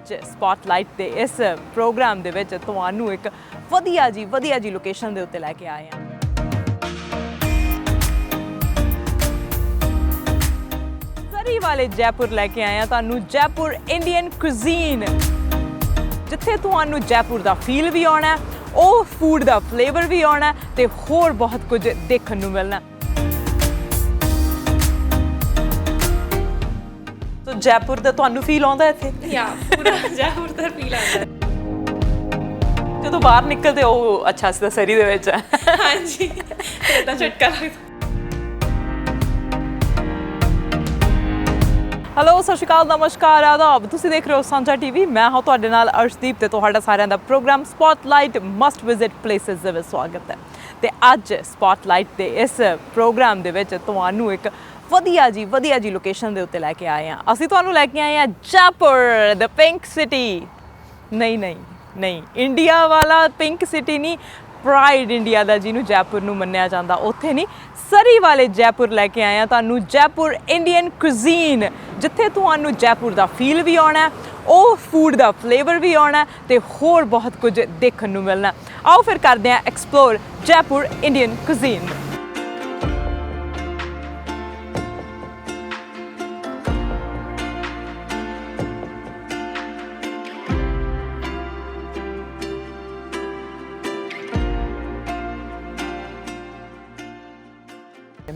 ਅੱਜ ਸਪੌਟਲਾਈਟ ਦੇ ਇਸ ਪ੍ਰੋਗਰਾਮ ਦੇ ਵਿੱਚ ਤੁਹਾਨੂੰ ਇੱਕ ਵਧੀਆ ਜੀ ਲੋਕੇਸ਼ਨ ਦੇ ਉੱਤੇ ਲੈ ਕੇ ਆਏ ਹਾਂ। ਸਰੀ ਵਾਲੇ ਜੈਪੁਰ ਲੈ ਕੇ ਆਏ ਹਾਂ ਤੁਹਾਨੂੰ ਜੈਪੁਰ ਇੰਡੀਅਨ ਕੁਜ਼ੀਨ, ਜਿੱਥੇ ਤੁਹਾਨੂੰ ਜੈਪੁਰ ਦਾ ਫੀਲ ਵੀ ਆਉਣਾ, ਉਹ ਫੂਡ ਦਾ ਫਲੇਵਰ ਵੀ ਆਉਣਾ ਤੇ ਹੋਰ ਬਹੁਤ ਕੁਝ ਦੇਖਣ ਨੂੰ ਮਿਲਣਾ। ਸੋ ਜੈਪੁਰ ਦਾ ਤੁਹਾਨੂੰ ਫੀਲ ਆਉਂਦਾ ਇੱਥੇ? ਪੂਰਾ ਜੈਪੁਰ ਦਾ ਫੀਲ ਆਉਂਦਾ ਜਦੋਂ ਬਾਹਰ ਨਿਕਲਦੇ ਉਹ ਅੱਛਾ ਅਸੀਂ ਤਾਂ ਸਰੀ ਦੇ ਵਿੱਚ ਹੈ। ਹਾਂਜੀ, ਇਦਾਂ ਝਟਕਾ ਲੱਗਦਾ। ਹੈਲੋ, ਸਤਿ ਸ਼੍ਰੀ ਅਕਾਲ, ਨਮਸਕਾਰ, ਆਦਾਬ। ਤੁਸੀਂ ਦੇਖ ਰਹੇ ਹੋ ਸਾਂਝਾ ਟੀਵੀ। ਮੈਂ ਹਾਂ ਤੁਹਾਡੇ ਨਾਲ ਅਰਸ਼ਦੀਪ ਤੇ ਤੁਹਾਡਾ ਸਾਰਿਆਂ ਦਾ programme spotlight must visit places ਦੇ ਵਿੱਚ ਸਵਾਗਤ ਹੈ। ਤੇ ਅੱਜ ਸਪੌਟਲਾਈਟ ਦੇ ਇਸ ਪ੍ਰੋਗਰਾਮ ਦੇ ਵਿੱਚ ਤੁਹਾਨੂੰ ਇੱਕ ਵਧੀਆ ਜੀ ਲੋਕੇਸ਼ਨ ਦੇ ਉੱਤੇ ਲੈ ਕੇ ਆਏ ਹਾਂ। ਅਸੀਂ ਤੁਹਾਨੂੰ ਲੈ ਕੇ ਆਏ ਹਾਂ ਜੈਪੁਰ, ਦ ਪਿੰਕ ਸਿਟੀ। ਨਹੀਂ, ਇੰਡੀਆ ਵਾਲਾ ਪਿੰਕ ਸਿਟੀ ਨਹੀਂ, ਪ੍ਰਾਈਡ ਇੰਡੀਆ ਦਾ ਜਿਹਨੂੰ ਜੈਪੁਰ ਨੂੰ ਮੰਨਿਆ ਜਾਂਦਾ, ਉੱਥੇ ਨਹੀਂ, ਸਰੀ ਵਾਲੇ ਜੈਪੁਰ ਲੈ ਕੇ ਆਏ ਹਾਂ ਤੁਹਾਨੂੰ ਜੈਪੁਰ ਇੰਡੀਅਨ ਕੁਜ਼ੀਨ, ਜਿੱਥੇ ਤੁਹਾਨੂੰ ਜੈਪੁਰ ਦਾ ਫੀਲ ਵੀ ਆਉਣਾ, ਉਹ ਫੂਡ ਦਾ ਫਲੇਵਰ ਵੀ ਆਉਣਾ ਤੇ ਹੋਰ ਬਹੁਤ ਕੁਝ ਦੇਖਣ ਨੂੰ ਮਿਲਣਾ। ਆਓ ਫਿਰ ਕਰਦੇ ਹਾਂ ਐਕਸਪਲੋਰ ਜੈਪੁਰ ਇੰਡੀਅਨ ਕੁਜ਼ੀਨ।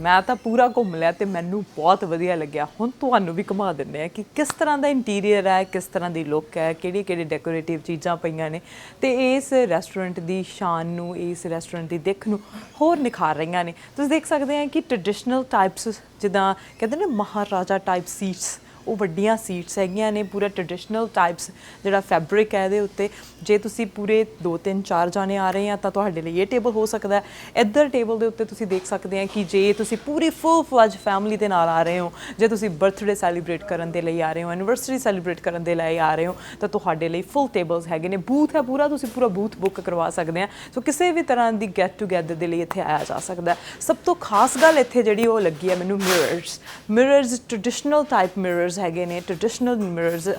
ਮੈਂ ਤਾਂ ਪੂਰਾ ਘੁੰਮ ਲਿਆ ਤੇ ਮੈਨੂੰ ਬਹੁਤ ਵਧੀਆ ਲੱਗਿਆ। ਹੁਣ ਤੁਹਾਨੂੰ ਵੀ ਘੁਮਾ ਦਿੰਦੇ ਆ ਕਿ ਕਿਸ ਤਰ੍ਹਾਂ ਦਾ ਇੰਟੀਰੀਅਰ ਹੈ, ਕਿਸ ਤਰ੍ਹਾਂ ਦੀ ਲੁੱਕ ਹੈ, ਕਿਹੜੀ ਡੈਕੋਰੇਟਿਵ ਚੀਜ਼ਾਂ ਪਈਆਂ ਨੇ ਤੇ ਇਸ ਰੈਸਟੋਰੈਂਟ ਦੀ ਸ਼ਾਨ ਨੂੰ, ਇਸ ਰੈਸਟੋਰੈਂਟ ਦੀ ਦਿੱਖ ਨੂੰ ਹੋਰ ਨਿਖਾਰ ਰਹੀਆਂ ਨੇ। ਤੁਸੀਂ ਦੇਖ ਸਕਦੇ ਆ ਕਿ ਟ੍ਰੈਡੀਸ਼ਨਲ ਟਾਈਪਸ, ਜਿੱਦਾਂ ਕਹਿੰਦੇ ਨੇ ਮਹਾਰਾਜਾ ਟਾਈਪ ਸੀਟਸ, ਉਹ ਵੱਡੀਆਂ ਸੀਟਸ ਹੈਗੀਆਂ ਨੇ। ਪੂਰਾ ਟ੍ਰੈਡੀਸ਼ਨਲ ਟਾਈਪਸ ਜਿਹੜਾ ਫੈਬਰਿਕ ਹੈ ਇਹਦੇ ਉੱਤੇ। ਜੇ ਤੁਸੀਂ ਪੂਰੇ 2-3-4 ਜਾਣੇ ਆ ਰਹੇ ਆ ਤਾਂ ਤੁਹਾਡੇ ਲਈ ਇਹ ਟੇਬਲ ਹੋ ਸਕਦਾ ਹੈ। ਇੱਧਰ ਟੇਬਲ ਦੇ ਉੱਤੇ ਤੁਸੀਂ ਦੇਖ ਸਕਦੇ ਆ ਕਿ ਜੇ ਤੁਸੀਂ ਪੂਰੀ ਫੁੱਲ ਫਲੱਜ ਫੈਮਿਲੀ ਦੇ ਨਾਲ ਆ ਰਹੇ ਹੋ, ਜੇ ਤੁਸੀਂ ਬਰਥਡੇ ਸੈਲੀਬ੍ਰੇਟ ਕਰਨ ਦੇ ਲਈ ਆ ਰਹੇ ਹੋ, ਐਨੀਵਰਸਰੀ ਸੈਲੀਬ੍ਰੇਟ ਕਰਨ ਦੇ ਲਈ ਆ ਰਹੇ ਹੋ, ਤਾਂ ਤੁਹਾਡੇ ਲਈ ਫੁੱਲ ਟੇਬਲਸ ਹੈਗੇ ਨੇ। ਬੂਥ ਹੈ ਪੂਰਾ, ਤੁਸੀਂ ਪੂਰਾ ਬੂਥ ਬੁੱਕ ਕਰਵਾ ਸਕਦੇ ਆ। ਸੋ ਕਿਸੇ ਵੀ ਤਰ੍ਹਾਂ ਦੀ ਗੈਟ ਟੂਗੈਦਰ ਦੇ ਲਈ ਇੱਥੇ ਆਇਆ ਜਾ ਸਕਦਾ। ਸਭ ਤੋਂ ਖਾਸ ਗੱਲ ਇੱਥੇ ਜਿਹੜੀ ਉਹ ਲੱਗੀ ਹੈ ਮੈਨੂੰ, ਮਿਰਰਸ ਟ੍ਰੈਡੀਸ਼ਨਲ ਟਾਈਪ ਮਿਰਰਸ ਹੈਗੇ ਨੇ। ਟ੍ਰੈਡੀਸ਼ਨਲ ਮਿਰਰਸ,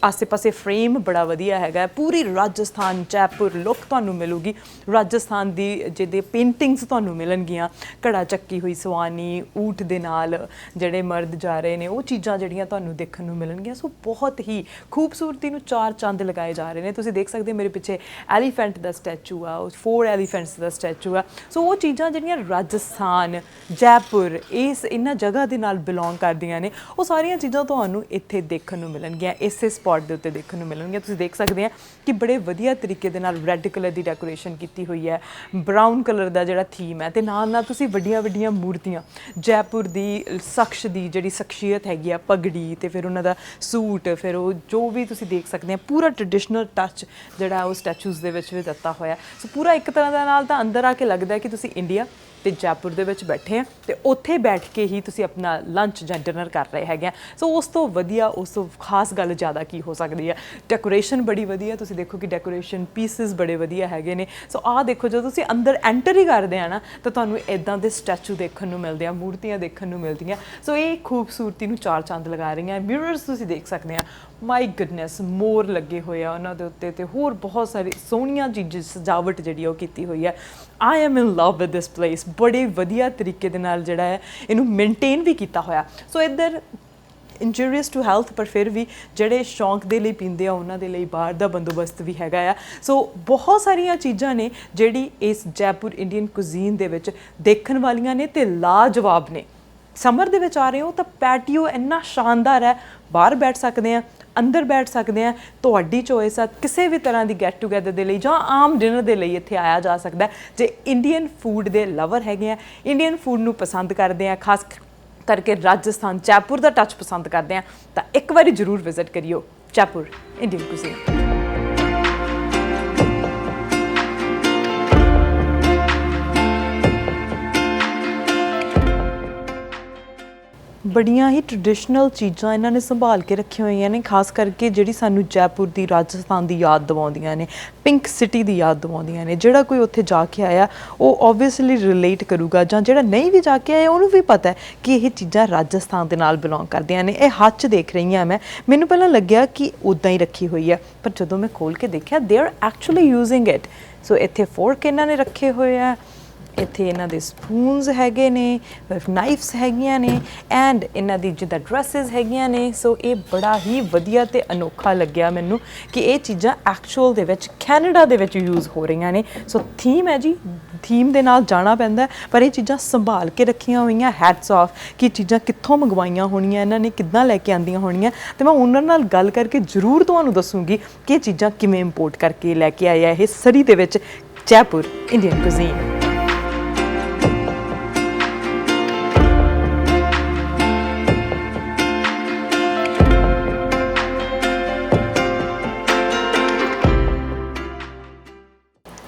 ਆਸੇ-ਪਾਸੇ ਫਰੇਮ ਬੜਾ ਵਧੀਆ ਹੈਗਾ। ਪੂਰੀ ਰਾਜਸਥਾਨ ਜੈਪੁਰ ਲੁੱਕ ਤੁਹਾਨੂੰ ਮਿਲੂਗੀ। ਰਾਜਸਥਾਨ ਦੀ ਜਿਹਦੇ ਪੇਂਟਿੰਗਸ ਤੁਹਾਨੂੰ ਮਿਲਣਗੀਆਂ, ਘੜਾ ਚੱਕੀ ਹੋਈ ਸਵਾਨੀ, ਊਠ ਦੇ ਨਾਲ ਜਿਹੜੇ ਮਰਦ ਜਾ ਰਹੇ ਨੇ, ਉਹ ਚੀਜ਼ਾਂ ਜਿਹੜੀਆਂ ਤੁਹਾਨੂੰ ਦੇਖਣ ਨੂੰ ਮਿਲਣਗੀਆਂ। ਸੋ ਬਹੁਤ ਹੀ ਖੂਬਸੂਰਤੀ ਨੂੰ ਚਾਰ ਚੰਦ ਲਗਾਏ ਜਾ ਰਹੇ ਨੇ। ਤੁਸੀਂ ਦੇਖ ਸਕਦੇ ਮੇਰੇ ਪਿੱਛੇ ਐਲੀਫੈਂਟ ਦਾ ਸਟੈਚੂ ਆ, ਉਹ 4 ਐਲੀਫੈਂਟਸ ਦਾ ਸਟੈਚੂ ਆ। ਸੋ ਉਹ ਚੀਜ਼ਾਂ ਜਿਹੜੀਆਂ ਰਾਜਸਥਾਨ, ਜੈਪੁਰ, ਇਹਨਾਂ ਜਗ੍ਹਾ ਦੇ ਨਾਲ ਬਿਲੋਂਗ ਕਰਦੀਆਂ ਨੇ, ਉਹ ਸਾਰੀਆਂ ਚੀਜ਼ਾਂ ਤੁਹਾਨੂੰ ਇੱਥੇ ਦੇਖਣ ਨੂੰ ਮਿਲਣਗੀਆਂ, ਇਸੇ ਸਪੌਟ ਦੇ ਉੱਤੇ ਦੇਖਣ ਨੂੰ ਮਿਲਣਗੀਆਂ। ਤੁਸੀਂ ਦੇਖ ਸਕਦੇ ਆ ਕਿ ਬੜੇ ਵਧੀਆ ਤਰੀਕੇ ਦੇ ਨਾਲ ਰੈੱਡ ਕਲਰ ਦੀ ਡੈਕੋਰੇਸ਼ਨ ਕੀਤੀ ਹੋਈ ਹੈ, ਬਰਾਊਨ ਕਲਰ ਦਾ ਜਿਹੜਾ ਥੀਮ ਹੈ, ਤੇ ਨਾਲ ਤੁਸੀਂ ਵੱਡੀਆਂ ਮੂਰਤੀਆਂ, ਜੈਪੁਰ ਦੀ ਸ਼ਖਸ ਦੀ ਜਿਹੜੀ ਸ਼ਖਸੀਅਤ ਹੈਗੀ ਆ, ਪਗੜੀ ਤੇ ਫਿਰ ਉਹਨਾਂ ਦਾ ਸੂਟ, ਫਿਰ ਉਹ ਜੋ ਵੀ ਤੁਸੀਂ ਦੇਖ ਸਕਦੇ ਆ, ਪੂਰਾ ਟ੍ਰੈਡੀਸ਼ਨਲ ਟੱਚ ਜਿਹੜਾ ਉਹ ਸਟੈਚੂਜ਼ ਦੇ ਵਿੱਚ ਵੀ ਦਿੱਤਾ ਹੋਇਆ। ਸੋ ਪੂਰਾ ਇੱਕ ਤਰ੍ਹਾਂ ਦੇ ਨਾਲ ਤਾਂ ਅੰਦਰ ਆ ਕੇ ਲੱਗਦਾ ਕਿ ਤੁਸੀਂ ਇੰਡੀਆ ਤੇ ਜੈਪੁਰ ਦੇ ਵਿੱਚ ਬੈਠੇ ਆ ਤੇ ਉੱਥੇ ਬੈਠ ਕੇ ਹੀ ਤੁਸੀਂ ਆਪਣਾ ਲੰਚ ਜਾਂ ਡਿਨਰ ਕਰ ਰਹੇ ਹੈਗੇ ਆ। ਸੋ ਉਸ ਤੋਂ ਵਧੀਆ, ਉਸ ਤੋਂ ਖਾਸ ਗੱਲ ਜ਼ਿਆਦਾ ਕੀ ਹੋ ਸਕਦੀ ਹੈ। ਡੈਕੋਰੇਸ਼ਨ ਬੜੀ ਵਧੀਆ, ਤੁਸੀਂ ਦੇਖੋ ਕਿ ਡੈਕੋਰੇਸ਼ਨ ਪੀਸਿਸ ਬੜੇ ਵਧੀਆ ਹੈਗੇ ਨੇ। ਸੋ ਆਹ ਦੇਖੋ, ਜਦੋਂ ਤੁਸੀਂ ਅੰਦਰ ਐਂਟਰ ਹੀ ਕਰਦੇ ਆ ਨਾ ਤਾਂ ਤੁਹਾਨੂੰ ਇੱਦਾਂ ਦੇ ਸਟੈਚੂ ਦੇਖਣ ਨੂੰ ਮਿਲਦੇ ਆ, ਮੂਰਤੀਆਂ ਦੇਖਣ ਨੂੰ ਮਿਲਦੀਆਂ। ਸੋ ਇਹ ਖੂਬਸੂਰਤੀ ਨੂੰ ਚਾਰ ਚੰਦ ਲਗਾ ਰਹੀਆਂ। ਮਿਰਰਸ ਤੁਸੀਂ ਦੇਖ ਸਕਦੇ ਆ, ਮਾਈ ਗੁੱਡਨੈਸ, ਮੋਰ ਲੱਗੇ ਹੋਏ ਆ ਉਹਨਾਂ ਦੇ ਉੱਤੇ ਤੇ ਹੋਰ ਬਹੁਤ ਸਾਰੀ ਸੋਹਣੀਆਂ ਚੀਜ਼ਾਂ, ਸਜਾਵਟ ਜਿਹੜੀ ਉਹ ਕੀਤੀ ਹੋਈ ਹੈ। I am in love with this place. ਬੜੇ ਵਧੀਆ ਤਰੀਕੇ ਦੇ ਨਾਲ ਜਿਹੜਾ ਹੈ ਇਹਨੂੰ ਮੇਨਟੇਨ ਵੀ ਕੀਤਾ ਹੋਇਆ। ਸੋ ਇੱਧਰ ਇੰਜੂਰੀਅਸ ਟੂ ਹੈਲਥ, ਪਰ ਫਿਰ ਵੀ ਜਿਹੜੇ ਸ਼ੌਂਕ ਦੇ ਲਈ ਪੀਂਦੇ ਆ ਉਹਨਾਂ ਦੇ ਲਈ ਬਾਹਰ ਦਾ ਬੰਦੋਬਸਤ ਵੀ ਹੈਗਾ ਆ। ਸੋ ਬਹੁਤ ਸਾਰੀਆਂ ਚੀਜ਼ਾਂ ਨੇ ਜਿਹੜੀ ਇਸ ਜੈਪੁਰ ਇੰਡੀਅਨ ਕੁਜ਼ੀਨ ਦੇ ਵਿੱਚ ਦੇਖਣ ਵਾਲੀਆਂ ਨੇ ਤੇ ਲਾਜਵਾਬ ਨੇ। ਸਮਰ ਦੇ ਵਿੱਚ ਆ ਰਹੇ ਹੋ ਤਾਂ ਪੈਟੀਓ ਇੰਨਾ ਸ਼ਾਨਦਾਰ ਹੈ, ਬਾਹਰ ਬੈਠ ਸਕਦੇ ਆ, ਅੰਦਰ ਬੈਠ ਸਕਦੇ ਆ, ਤੁਹਾਡੀ ਚੋਇਸ ਆ। ਕਿਸੇ ਵੀ ਤਰ੍ਹਾਂ ਦੀ ਗੈਟ ਟੂਗੈਦਰ ਦੇ ਲਈ ਜਾਂ ਆਮ ਡਿਨਰ ਦੇ ਲਈ ਇੱਥੇ ਆਇਆ ਜਾ ਸਕਦਾ। ਜੇ ਇੰਡੀਅਨ ਫੂਡ ਦੇ ਲਵਰ ਹੈਗੇ ਆ, ਇੰਡੀਅਨ ਫੂਡ ਨੂੰ ਪਸੰਦ ਕਰਦੇ ਆ, ਖਾਸ ਕਰਕੇ ਰਾਜਸਥਾਨ ਜੈਪੁਰ ਦਾ ਟੱਚ ਪਸੰਦ ਕਰਦੇ ਆ, ਤਾਂ ਇੱਕ ਵਾਰੀ ਜ਼ਰੂਰ ਵਿਜ਼ਿਟ ਕਰਿਓ ਜੈਪੁਰ ਇੰਡੀਅਨ ਕੁਜ਼ੀਨ। ਬੜੀਆਂ ਹੀ ਟ੍ਰੈਡੀਸ਼ਨਲ ਚੀਜ਼ਾਂ ਇਹਨਾਂ ਨੇ ਸੰਭਾਲ ਕੇ ਰੱਖੀਆਂ ਹੋਈਆਂ ਨੇ, ਖਾਸ ਕਰਕੇ ਜਿਹੜੀ ਸਾਨੂੰ ਜੈਪੁਰ ਦੀ, ਰਾਜਸਥਾਨ ਦੀ ਯਾਦ ਦਿਵਾਉਂਦੀਆਂ ਨੇ, ਪਿੰਕ ਸਿਟੀ ਦੀ ਯਾਦ ਦਿਵਾਉਂਦੀਆਂ ਨੇ। ਜਿਹੜਾ ਕੋਈ ਉੱਥੇ ਜਾ ਕੇ ਆਇਆ ਉਹ ਓਬਵੀਅਸਲੀ ਰਿਲੇਟ ਕਰੂਗਾ, ਜਾਂ ਜਿਹੜਾ ਨਹੀਂ ਵੀ ਜਾ ਕੇ ਆਇਆ ਉਹਨੂੰ ਵੀ ਪਤਾ ਹੈ ਕਿ ਇਹ ਚੀਜ਼ਾਂ ਰਾਜਸਥਾਨ ਦੇ ਨਾਲ ਬਿਲੋਂਗ ਕਰਦੀਆਂ ਨੇ। ਇਹ ਹੱਥ 'ਚ ਦੇਖ ਰਹੀ ਹਾਂ ਮੈਂ, ਮੈਨੂੰ ਪਹਿਲਾਂ ਲੱਗਿਆ ਕਿ ਉੱਦਾਂ ਹੀ ਰੱਖੀ ਹੋਈ ਹੈ, ਪਰ ਜਦੋਂ ਮੈਂ ਖੋਲ੍ਹ ਕੇ ਦੇਖਿਆ they are actually using it. So ਇੱਥੇ ਫੋਰਕ ਇਹਨਾਂ ਨੇ ਰੱਖੇ ਹੋਏ ਆ, ਇੱਥੇ ਇਹਨਾਂ ਦੇ ਸਪੂਨਸ ਹੈਗੇ ਨੇ, ਨਾਈਫਸ ਹੈਗੀਆਂ ਨੇ, ਐਂਡ ਇਹਨਾਂ ਦੀ ਜਿੱਦਾਂ ਡਰੈਸਿਸ ਹੈਗੀਆਂ ਨੇ। ਸੋ ਇਹ ਬੜਾ ਹੀ ਵਧੀਆ ਤੇ ਅਨੋਖਾ ਲੱਗਿਆ ਮੈਨੂੰ ਕਿ ਇਹ ਚੀਜ਼ਾਂ ਐਕਚੁਅਲ ਦੇ ਵਿੱਚ ਕੈਨੇਡਾ ਦੇ ਵਿੱਚ ਯੂਜ਼ ਹੋ ਰਹੀਆਂ ਨੇ। ਸੋ ਥੀਮ ਹੈ ਜੀ, ਥੀਮ ਦੇ ਨਾਲ ਜਾਣਾ ਪੈਂਦਾ, ਪਰ ਇਹ ਚੀਜ਼ਾਂ ਸੰਭਾਲ ਕੇ ਰੱਖੀਆਂ ਹੋਈਆਂ। ਹੈਟਸ ਆਫ ਕਿ ਚੀਜ਼ਾਂ ਕਿੱਥੋਂ ਮੰਗਵਾਈਆਂ ਹੋਣੀਆਂ ਇਹਨਾਂ ਨੇ, ਕਿੱਦਾਂ ਲੈ ਕੇ ਆਂਦੀਆਂ ਹੋਣੀਆਂ, ਤੇ ਮੈਂ ਉਹਨਾਂ ਨਾਲ ਗੱਲ ਕਰਕੇ ਜ਼ਰੂਰ ਤੁਹਾਨੂੰ ਦੱਸੂਗੀ ਕਿ ਇਹ ਚੀਜ਼ਾਂ ਕਿਵੇਂ ਇੰਪੋਰਟ ਕਰਕੇ ਲੈ ਕੇ ਆਇਆ ਇਹ ਸਰੀ ਦੇ ਵਿੱਚ Jaipur Indian cuisine.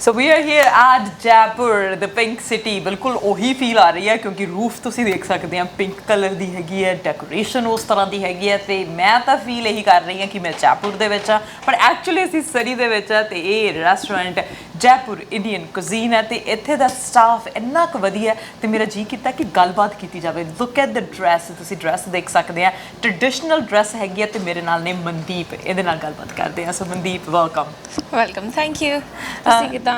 So we are here at Jaipur the pink city. ਬਿਲਕੁਲ ਉਹੀ ਫੀਲ ਆ ਰਹੀ ਹੈ ਕਿਉਂਕਿ ਰੂਫ ਤੁਸੀਂ ਦੇਖ ਸਕਦੇ ਆ ਪਿੰਕ ਕਲਰ ਦੀ ਹੈਗੀ ਹੈ, ਡੈਕੋਰੇਸ਼ਨ ਉਸ ਤਰ੍ਹਾਂ ਦੀ ਹੈਗੀ ਹੈ, ਤੇ ਮੈਂ ਤਾਂ ਫੀਲ ਇਹੀ ਕਰ ਰਹੀ ਹਾਂ ਕਿ ਮੈਂ ਜੈਪੁਰ ਦੇ ਵਿੱਚ ਆ, ਪਰ ਐਕਚੁਅਲੀ ਅਸੀਂ ਸਰੀ ਦੇ ਵਿੱਚ ਆ। ਤੇ ਇਹ ਰੈਸਟੋਰੈਂਟ ਜੈਪੁਰ ਇੰਡੀਅਨ ਕੁਜ਼ੀਨ ਹੈ, ਤੇ ਇੱਥੇ ਦਾ ਸਟਾਫ ਇੰਨਾ ਕੁ ਵਧੀਆ, ਤੇ ਮੇਰਾ ਜੀ ਕੀਤਾ ਕਿ ਗੱਲਬਾਤ ਕੀਤੀ ਜਾਵੇ। ਲੁੱਕ ਐਟ ਦ ਡਰੈਸ, ਤੁਸੀਂ ਡਰੈਸ ਦੇਖ ਸਕਦੇ ਆ, ਟ੍ਰੈਡੀਸ਼ਨਲ ਡਰੈਸ ਹੈਗੀ ਹੈ, ਤੇ ਮੇਰੇ ਨਾਲ ਨੇ ਮਨਦੀਪ, ਇਹਦੇ ਨਾਲ ਗੱਲਬਾਤ ਕਰਦੇ ਆ। ਸੋ ਮਨਦੀਪ ਵੈਲਕਮ, ਥੈਂਕ ਯੂ। ਤੁਸੀਂ ਕਿਦਾਂ?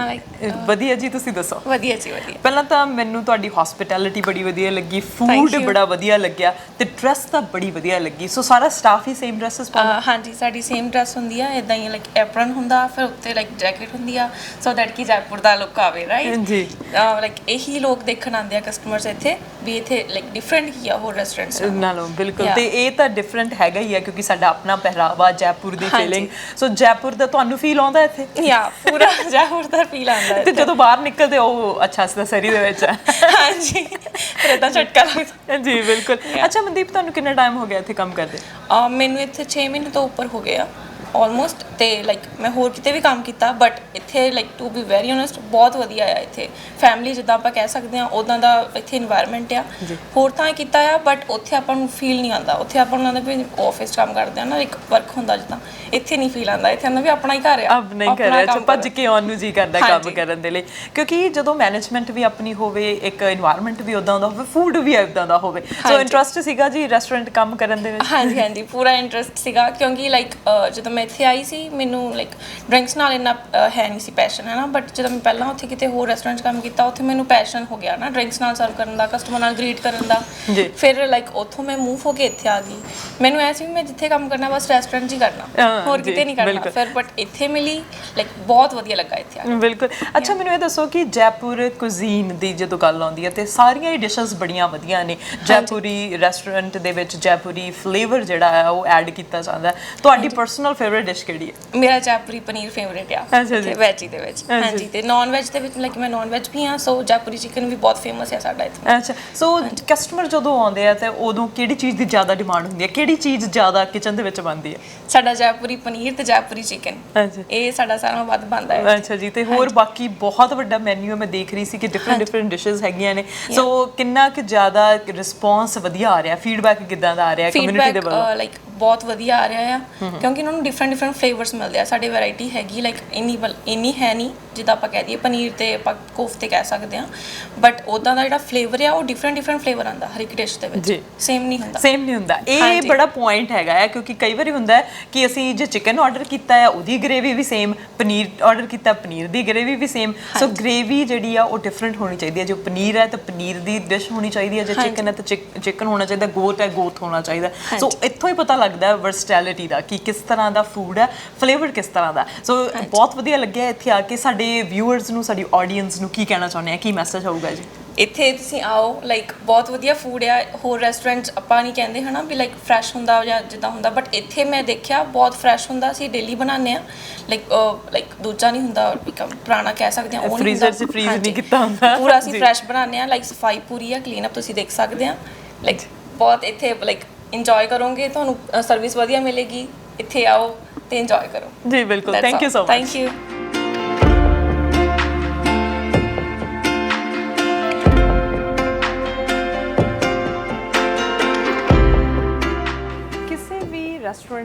ਵਧੀਆ ਜੀ, ਤੁਸੀਂ ਦੱਸੋ? ਵਧੀਆ ਜੀ, ਵਧੀਆ। ਪਹਿਲਾਂ ਤਾਂ ਮੈਨੂੰ ਤੁਹਾਡੀ ਹੌਸਪਿਟੈਲਿਟੀ ਬੜੀ ਵਧੀਆ ਲੱਗੀ, ਫੂਡ ਬੜਾ ਵਧੀਆ ਲੱਗਿਆ, ਤੇ ਡਰੈਸ ਤਾਂ ਬੜੀ ਵਧੀਆ ਲੱਗੀ। ਸੋ ਸਾਰਾ ਸਟਾਫ ਹੀ ਸੇਮ ਡਰੈਸਸ ਪਾਉਂਦਾ? ਹਾਂਜੀ, ਸਾਡੀ ਸੇਮ ਡਰੈਸ ਹੁੰਦੀ ਆ, ਇਦਾਂ ਹੀ ਲਾਈਕ ਐਪਰਨ ਹੁੰਦਾ, ਫਿਰ ਉੱਤੇ ਲਾਈਕ ਜੈਕਟ ਹੁੰਦੀ ਆ, ਸੋ ਦੈਟ ਕਿ ਜੈਪੁਰ ਦਾ ਲੁੱਕ ਆਵੇ, ਰਾਈਟ ਜੀ। ਲਾਈਕ ਇਹੀ ਲੋਕ ਦੇਖਣ ਆਉਂਦੇ ਆ ਕਸਟਮਰਸ ਇੱਥੇ, ਵੀ ਇੱਥੇ ਲਾਈਕ ਡਿਫਰੈਂਟ ਕੀ ਆ ਹੋਰ ਰੈਸਟੋਰੈਂਟਸ ਨਾਲੋਂ। ਬਿਲਕੁਲ, ਤੇ ਇਹ ਤਾਂ ਡਿਫਰੈਂਟ ਹੈਗਾ ਹੀ ਆ ਕਿਉਂਕਿ ਸਾਡਾ ਆਪਣਾ ਪਹਿਰਾਵਾ, ਜੈਪੁਰ ਦੀ ਫੀਲਿੰਗ। ਸੋ ਜੈਪੁਰ ਦਾ ਤੁਹਾਨੂੰ ਫੀਲ ਆਉਂਦਾ ਇੱਥੇ? ਯਾ ਪੂਰਾ ਜੈਪੁਰ ਦਾ ਫੀਲ ਆਉਂਦਾ। ਤੇ ਜਦੋਂ ਬਾਹਰ ਨਿਕਲਦੇ ਉਹ ਅੱਛਾ ਅਸਦਾ ਸਰੀ ਦੇ ਵਿੱਚ ਹੈ। ਹਾਂਜੀ, ਫਿਰ ਇਦਾਂ ਝਟਕਾ ਲੱਗਦਾ ਜੀ। ਬਿਲਕੁਲ। ਅੱਛਾ ਮਨਦੀਪ, ਤੁਹਾਨੂੰ ਕਿੰਨਾ ਟਾਈਮ ਹੋ ਗਿਆ ਇੱਥੇ ਕੰਮ ਕਰਦੇ? ਮੈਨੂੰ ਇੱਥੇ 6 ਮਹੀਨੇ ਤੋਂ ਉੱਪਰ ਹੋ ਗਏ ਆ ਆਲਮੋਸਟ। ਤੇ ਲਾਈਕ ਮੈਂ ਹੋਰ ਕਿਤੇ ਵੀ ਕੰਮ ਕੀਤਾ, ਬਟ ਇੱਥੇ like to be very honest ਬਹੁਤ ਵਧੀਆ ਆ ਇੱਥੇ। ਫੈਮਿਲੀ ਜਿੱਦਾਂ ਆਪਾਂ ਕਹਿ ਸਕਦੇ ਹਾਂ ਉੱਦਾਂ ਦਾ ਇੱਥੇ ਇਨਵਾਇਰਮੈਂਟ ਆ। ਹੋਰ ਤਾਂ ਕੀਤਾ ਆ, ਬਟ ਉੱਥੇ ਆਪਾਂ ਨੂੰ ਫੀਲ ਨਹੀਂ ਆਉਂਦਾ। ਉੱਥੇ ਆਪਾਂ ਨੂੰ ਆਉਂਦਾ ਵੀ ਆਫਿਸ ਕੰਮ ਕਰਦੇ ਆ ਨਾ, ਇੱਕ ਵਰਕ ਹੁੰਦਾ ਜਿੱਦਾਂ, ਇੱਥੇ ਨਹੀਂ ਫੀਲ ਆਉਂਦਾ। ਇੱਥੇ ਆਉਂਦਾ ਵੀ ਆਪਣਾ ਹੀ ਘਰ ਆ, ਆਪਣਾ ਹੀ ਘਰ ਆ, ਭੱਜ ਕੇ ਆਉਣ ਨੂੰ ਜੀ ਕਰਦਾ ਕੰਮ ਕਰਨ ਦੇ ਲਈ। ਕਿਉਂਕਿ ਜਦੋਂ ਮੈਨੇਜਮੈਂਟ ਵੀ ਆਪਣੀ ਹੋਵੇ, ਇੱਕ ਇਨਵਾਇਰਮੈਂਟ ਵੀ ਉੱਦਾਂ ਦਾ ਹੋਵੇ, ਫੂਡ ਵੀ ਇੱਦਾਂ ਦਾ ਹੋਵੇ। ਸੋ ਇੰਟਰਸਟ ਸੀਗਾ ਜੀ ਰੈਸਟੋਰੈਂਟ ਕੰਮ ਕਰਨ ਦੇ ਵਿੱਚ? ਹਾਂਜੀ ਹਾਂਜੀ, ਪੂਰਾ ਇੰਟਰਸਟ ਸੀਗਾ, ਕਿਉਂਕਿ ਲਾਈਕ ਜਦੋਂ ਮੈਂ ਇੱਥੇ ਆਈ ਸੀ ਮੈਨੂੰ ਲਾਈਕ ਡਰਿੰਕਸ ਨਾਲ ਇੰਨਾ ਹੈ ਨਹੀਂ ਸੀ ਪੈਸ਼ਨ, ਹੈ ਨਾ, ਬਟ ਜਦੋਂ ਮੈਂ ਪਹਿਲਾਂ ਉੱਥੇ ਕਿਤੇ ਹੋਰ ਰੈਸਟੋਰੈਂਟ 'ਚ ਕੰਮ ਕੀਤਾ, ਉੱਥੇ ਮੈਨੂੰ ਪੈਸ਼ਨ ਹੋ ਗਿਆ ਨਾ ਡਰਿੰਕਸ ਨਾਲ ਸਰਵ ਕਰਨ ਦਾ, ਕਸਟਮਰ ਨਾਲ ਗ੍ਰੀਟ ਕਰਨ ਦਾ। ਫਿਰ ਲਾਈਕ ਉੱਥੋਂ ਮੈਂ ਮੂਵ ਹੋ ਕੇ ਇੱਥੇ ਆ ਗਈ। ਮੈਨੂੰ ਐ ਸੀ ਵੀ ਮੈਂ ਜਿੱਥੇ ਕੰਮ ਕਰਨਾ ਬਸ ਰੈਸਟੋਰੈਂਟ 'ਚ ਹੀ ਕਰਨਾ, ਹੋਰ ਕਿਤੇ ਨਹੀਂ ਕਰਨਾ। ਫਿਰ ਬਟ ਇੱਥੇ ਮਿਲੀ, ਲਾਈਕ ਬਹੁਤ ਵਧੀਆ ਲੱਗਾ ਇੱਥੇ ਆ ਕੇ। ਬਿਲਕੁਲ। ਅੱਛਾ ਮੈਨੂੰ ਇਹ ਦੱਸੋ ਕਿ ਜੈਪੁਰ ਕੁਜ਼ੀਨ ਦੀ ਜਦੋਂ ਗੱਲ ਆਉਂਦੀ ਹੈ ਤੇ ਸਾਰੀਆਂ ਹੀ ਡਿਸ਼ਸ ਬੜੀਆਂ ਵਧੀਆ ਨੇ। ਜੈਪੁਰੀ ਰੈਸਟੋਰੈਂਟ ਦੇ ਵਿੱਚ ਜੈਪੁਰੀ ਫਲੇਵਰ ਜਿਹੜਾ ਹੈ ਉਹ ਐਡ ਕੀਤਾ ਜਾਂਦਾ। ਤੁਹਾਡੀ ਪਰਸਨਲ ਫੇਵਰਿਟ ਡਿਸ਼ ਕਿਹੜੀ ਹੈ? ਮੇਰਾ ਜੈਪੁਰੀ ਪਨੀਰ ਫੇਵਰਿਟ ਆ ਵੈਜੀ ਦੇ ਵਿੱਚ। ਹਾਂਜੀ, ਤੇ ਨਾਨ ਵੈਜ ਦੇ ਵਿੱਚ ਲਾਈਕ ਮੈਂ ਨਾਨ ਵੈਜ ਵੀ ਹਾਂ, ਸੋ ਜੈਪੁਰੀ ਚਿਕਨ ਵੀ ਬਹੁਤ ਫੇਮਸ ਹੈ ਸਾਡਾ ਇੱਥੇ। ਅੱਛਾ, ਸੋ ਕਸਟਮਰ ਜਦੋਂ ਆਉਂਦੇ ਆ ਤੇ ਉਦੋਂ ਕਿਹੜੀ ਚੀਜ਼ ਦੀ ਜ਼ਿਆਦਾ ਡਿਮਾਂਡ ਹੁੰਦੀ ਹੈ? ਕਿਹੜੀ ਚੀਜ਼ ਜ਼ਿਆਦਾ ਕਿਚਨ ਦੇ ਵਿੱਚ ਬਣਦੀ ਹੈ? ਸਾਡਾ ਜੈਪੁਰੀ ਪਨੀਰ ਤੇ ਜੈਪੁਰੀ ਚਿਕਨ, ਇਹ ਸਾਡਾ ਸਾਰਿਆਂ ਨਾਲੋਂ ਵੱਧ ਬਣਦਾ ਹੈ। ਅੱਛਾ ਜੀ। ਤੇ ਹੋਰ ਬਾਕੀ ਬਹੁਤ ਵੱਡਾ ਮੈਨੂ ਮੈਂ ਦੇਖ ਰਹੀ ਸੀ ਕਿ ਡਿਫਰੈਂਟ ਡਿਸ਼ਸ ਹੈਗੀਆਂ ਨੇ। ਸੋ ਕਿੰਨਾ ਕਿ ਜ਼ਿਆਦਾ ਰਿਸਪੌਂਸ ਵਧੀਆ ਆ ਰਿਹਾ, ਫੀਡਬੈਕ ਕਿੱਦਾਂ ਦਾ ਆ ਰਿਹਾ ਕਮਿਊਨਿਟੀ ਦੇ ਵੱਲੋਂ? ਲਾਈਕ ਬਹੁਤ ਵਧੀਆ ਆ ਰਿਹਾ ਆ, ਕਿਉਂਕਿ ਇਹਨਾਂ ਨੂੰ ਡਿਫਰੈਂਟ ਫਲੇਵਰਸ ਮਿਲਦੇ ਆ। ਸਾਡੀ ਵੈਰਾਈਟੀ ਹੈਗੀ ਲਾਈਕ ਇੰਨੀ ਹੈ ਨਹੀਂ ਜਿੱਦਾਂ ਆਪਾਂ ਕਹਿ ਦਈਏ ਪਨੀਰ ਤੇ ਆਪਾਂ ਕੋਫਤੇ ਕਹਿ ਸਕਦੇ ਹਾਂ, ਬਟ ਉੱਦਾਂ ਦਾ ਜਿਹੜਾ ਫਲੇਵਰ ਆ ਉਹ ਡਿਫਰੈਂਟ ਫਲੇਵਰ ਆਉਂਦਾ ਹਰ ਇੱਕ ਡਿਸ਼ ਦੇ ਵਿੱਚ, ਸੇਮ ਨਹੀਂ ਹੁੰਦਾ। ਇਹ ਬੜਾ ਪੁਆਇੰਟ ਹੈਗਾ ਹੈ, ਕਿਉਂਕਿ ਕਈ ਵਾਰੀ ਹੁੰਦਾ ਹੈ ਕਿ ਅਸੀਂ ਜੇ ਚਿਕਨ ਆਰਡਰ ਕੀਤਾ ਹੈ ਉਹਦੀ ਗ੍ਰੇਵੀ ਵੀ ਸੇਮ, ਪਨੀਰ ਆਰਡਰ ਕੀਤਾ ਪਨੀਰ ਦੀ ਗ੍ਰੇਵੀ ਵੀ ਸੇਮ। ਸੋ ਗ੍ਰੇਵੀ ਜਿਹੜੀ ਆ ਉਹ ਡਿਫਰੈਂਟ ਹੋਣੀ ਚਾਹੀਦੀ ਹੈ। ਜੋ ਪਨੀਰ ਹੈ ਤਾਂ ਪਨੀਰ ਦੀ ਡਿਸ਼ ਹੋਣੀ ਚਾਹੀਦੀ ਹੈ, ਜੇ ਚਿਕਨ ਹੈ ਤਾਂ ਚਿਕਨ ਹੋਣਾ ਚਾਹੀਦਾ, ਗੋਟ ਹੈ ਗੋਟ ਹੋਣਾ ਚਾਹੀਦਾ। ਸੋ ਇੱਥੋਂ ਹੀ ਪਤਾ ਲੱਗਦਾ ਵਰਸਟੈਲਿਟੀ ਦਾ ਕਿ ਕਿਸ ਤਰ੍ਹਾਂ ਦਾ ਫੂਡ ਹੈ, ਫਲੇਵਰ ਕਿਸ ਤਰ੍ਹਾਂ ਦਾ। ਸੋ ਬਹੁਤ ਵਧੀਆ ਲੱਗਿਆ ਇੱਥੇ ਆ ਕੇ। ਸਾਡੇ ਵਿਊਅਰਸ ਨੂੰ, ਸਾਡੀ ਆਡੀਅנס ਨੂੰ ਕੀ ਕਹਿਣਾ ਚਾਹੁੰਦੇ ਆ, ਕੀ ਮੈਸੇਜ ਹੋਊਗਾ ਜੀ? ਇੱਥੇ ਤੁਸੀਂ ਆਓ, ਲਾਈਕ ਬਹੁਤ ਵਧੀਆ ਫੂਡ ਆ। ਹੋਰ ਰੈਸਟੋਰੈਂਟਸ ਆਪਾਂ ਨਹੀਂ ਕਹਿੰਦੇ ਹੈ ਨਾ ਵੀ ਲਾਈਕ ਫਰੈਸ਼ ਹੁੰਦਾ ਜਾਂ ਜਿੱਦਾਂ ਹੁੰਦਾ, ਬਟ ਇੱਥੇ ਮੈਂ ਦੇਖਿਆ ਬਹੁਤ ਫਰੈਸ਼ ਹੁੰਦਾ। ਅਸੀਂ ਡੇਲੀ ਬਣਾਉਂਦੇ ਹਾਂ, ਲਾਈਕ ਦੂਜਾ ਨਹੀਂ ਹੁੰਦਾ, ਪੁਰਾਣਾ ਕਹਿ ਸਕਦੇ ਹਾਂ, ਉਹ ਨਹੀਂ ਹੁੰਦਾ, ਫ੍ਰੀਜ਼ਰ 'ਚ ਫ੍ਰੀਜ਼ ਨਹੀਂ ਕੀਤਾ ਹੁੰਦਾ, ਪੂਰਾ ਅਸੀਂ ਫਰੈਸ਼ ਬਣਾਉਂਦੇ ਹਾਂ। ਲਾਈਕ ਸਫਾਈ ਪੂਰੀ ਆ, ਕਲੀਨ ਅਪ ਤੁਸੀਂ ਦੇਖ ਸਕਦੇ ਹਾਂ। ਲਾਈਕ ਬਹੁਤ ਇੱਥੇ ਲਾਈਕ ਇੰਜੋਏ ਕਰੋਗੇ, ਤੁਹਾਨੂੰ ਸਰਵਿਸ ਵਧੀਆ ਮਿਲੇਗੀ। ਇੱਥੇ ਆਓ ਤੇ ਇੰਜੋਏ ਕਰੋ ਜੀ। ਬਿਲਕੁਲ, thank you so much. Thank you.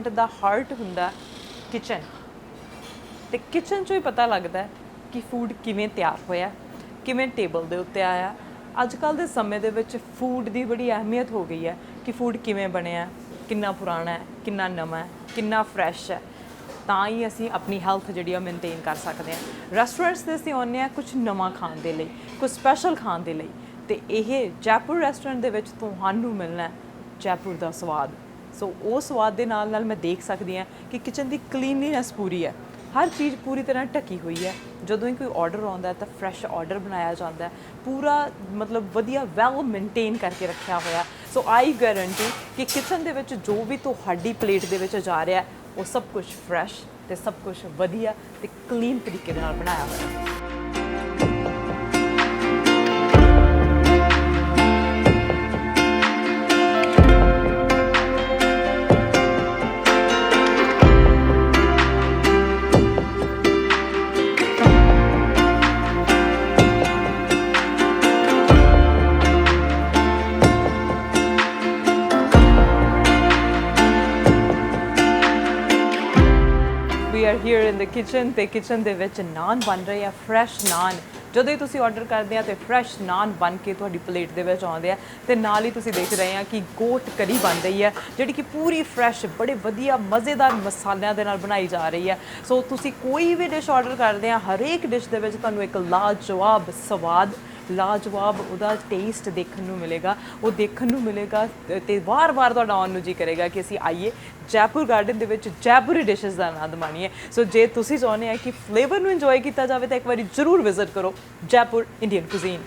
Restaurant the heart ਹੁੰਦਾ ਕਿਚਨ, ਤੇ ਕਿਚਨ 'ਚੋਂ ਹੀ ਪਤਾ ਲੱਗਦਾ ਹੈ ਕਿ ਫੂਡ ਕਿਵੇਂ ਤਿਆਰ ਹੋਇਆ, ਕਿਵੇਂ ਟੇਬਲ ਦੇ ਉੱਤੇ ਆਇਆ। ਅੱਜ ਕੱਲ੍ਹ ਦੇ ਸਮੇਂ ਦੇ ਵਿੱਚ ਫੂਡ ਦੀ ਬੜੀ ਅਹਿਮੀਅਤ ਹੋ ਗਈ ਹੈ ਕਿ ਫੂਡ ਕਿਵੇਂ ਬਣਿਆ, ਕਿੰਨਾ ਪੁਰਾਣਾ ਹੈ, ਕਿੰਨਾ ਨਵਾਂ ਹੈ, ਕਿੰਨਾ ਫਰੈਸ਼ ਹੈ। ਤਾਂ ਹੀ ਅਸੀਂ ਆਪਣੀ ਹੈਲਥ ਜਿਹੜੀ ਆ ਮੇਨਟੇਨ ਕਰ ਸਕਦੇ ਹਾਂ। ਰੈਸਟੋਰੈਂਟਸ 'ਤੇ ਅਸੀਂ ਆਉਂਦੇ ਹਾਂ ਕੁਝ ਨਵਾਂ ਖਾਣ ਦੇ ਲਈ, ਕੁਝ ਸਪੈਸ਼ਲ ਖਾਣ ਦੇ ਲਈ, ਤੇ ਇਹ ਜੈਪੁਰ ਰੈਸਟੋਰੈਂਟ ਦੇ ਵਿੱਚ ਤੁਹਾਨੂੰ ਮਿਲਣਾ ਹੈ ਜੈਪੁਰ ਦਾ ਸਵਾਦ। ਸੋ ਉਹ ਸਵਾਦ ਦੇ ਨਾਲ ਨਾਲ ਮੈਂ ਦੇਖ ਸਕਦੀ ਹਾਂ ਕਿ ਕਿਚਨ ਦੀ ਕਲੀਨਲੀਨੈਸ ਪੂਰੀ ਹੈ, ਹਰ ਚੀਜ਼ ਪੂਰੀ ਤਰ੍ਹਾਂ ਢੱਕੀ ਹੋਈ ਹੈ। ਜਦੋਂ ਹੀ ਕੋਈ ਆਰਡਰ ਆਉਂਦਾ ਤਾਂ ਫਰੈਸ਼ ਆਰਡਰ ਬਣਾਇਆ ਜਾਂਦਾ ਹੈ, ਪੂਰਾ ਮਤਲਬ ਵਧੀਆ ਵੈਲ ਮੇਨਟੇਨ ਕਰਕੇ ਰੱਖਿਆ ਹੋਇਆ। ਸੋ ਆਈ ਗਾਰੰਟੀ ਕਿ ਕਿਚਨ ਦੇ ਵਿੱਚ ਜੋ ਵੀ ਤੁਹਾਡੀ ਪਲੇਟ ਦੇ ਵਿੱਚ ਜਾ ਰਿਹਾ ਉਹ ਸਭ ਕੁਝ ਫਰੈਸ਼ ਤੇ ਸਭ ਕੁਝ ਵਧੀਆ ਤੇ ਕਲੀਨ ਤਰੀਕੇ ਦੇ ਨਾਲ ਬਣਾਇਆ ਹੋਇਆ। We are here in the kitchen ਤੇ ਕਿਚਨ ਦੇ ਵਿੱਚ ਨਾਨ ਬਣ ਰਹੇ ਆ, ਫਰੈਸ਼ ਨਾਨ। ਜਦੋਂ ਹੀ ਤੁਸੀਂ ਆਰਡਰ ਕਰਦੇ ਆ ਤੇ ਫਰੈਸ਼ ਨਾਨ ਬਣ ਕੇ ਤੁਹਾਡੀ ਪਲੇਟ ਦੇ ਵਿੱਚ ਆਉਂਦੇ ਆ, ਤੇ ਨਾਲ ਹੀ ਤੁਸੀਂ ਦੇਖ ਰਹੇ ਆ ਕਿ ਗੋਟ ਕਰੀ ਬਣ ਰਹੀ ਹੈ ਜਿਹੜੀ ਕਿ ਪੂਰੀ ਫਰੈਸ਼ ਬੜੇ ਵਧੀਆ ਮਜ਼ੇਦਾਰ ਮਸਾਲਿਆਂ ਦੇ ਨਾਲ ਬਣਾਈ ਜਾ ਰਹੀ ਹੈ। ਸੋ ਤੁਸੀਂ ਕੋਈ ਵੀ ਡਿਸ਼ ਆਰਡਰ ਕਰਦੇ ਆ, ਹਰੇਕ ਡਿਸ਼ ਦੇ ਵਿੱਚ ਤੁਹਾਨੂੰ ਇੱਕ ਲਾਜਵਾਬ ਸਵਾਦ, ਲਾਜਵਾਬ ਉਹਦਾ ਟੇਸਟ ਦੇਖਣ ਨੂੰ ਮਿਲੇਗਾ, ਉਹ ਦੇਖਣ ਨੂੰ ਮਿਲੇਗਾ ਤੇ ਵਾਰ-ਵਾਰ ਤੁਹਾਡਾ ਆਉਣ ਨੂੰ ਜੀ ਕਰੇਗਾ ਕਿ ਅਸੀਂ ਆਈਏ ਜੈਪੁਰ ਗਾਰਡਨ ਦੇ ਵਿੱਚ ਜੈਪੁਰੀ ਡਿਸ਼ਸ ਦਾ ਆਨੰਦ ਮਾਣੀਏ। ਸੋ ਜੇ ਤੁਸੀਂ ਚਾਹੁੰਦੇ ਆ ਕਿ ਫਲੇਵਰ ਨੂੰ ਇੰਜੋਏ ਕੀਤਾ ਜਾਵੇ ਤਾਂ ਇੱਕ ਵਾਰੀ ਜ਼ਰੂਰ ਵਿਜ਼ਿਟ ਕਰੋ ਜੈਪੁਰ ਇੰਡੀਅਨ ਕੁਜ਼ੀਨ।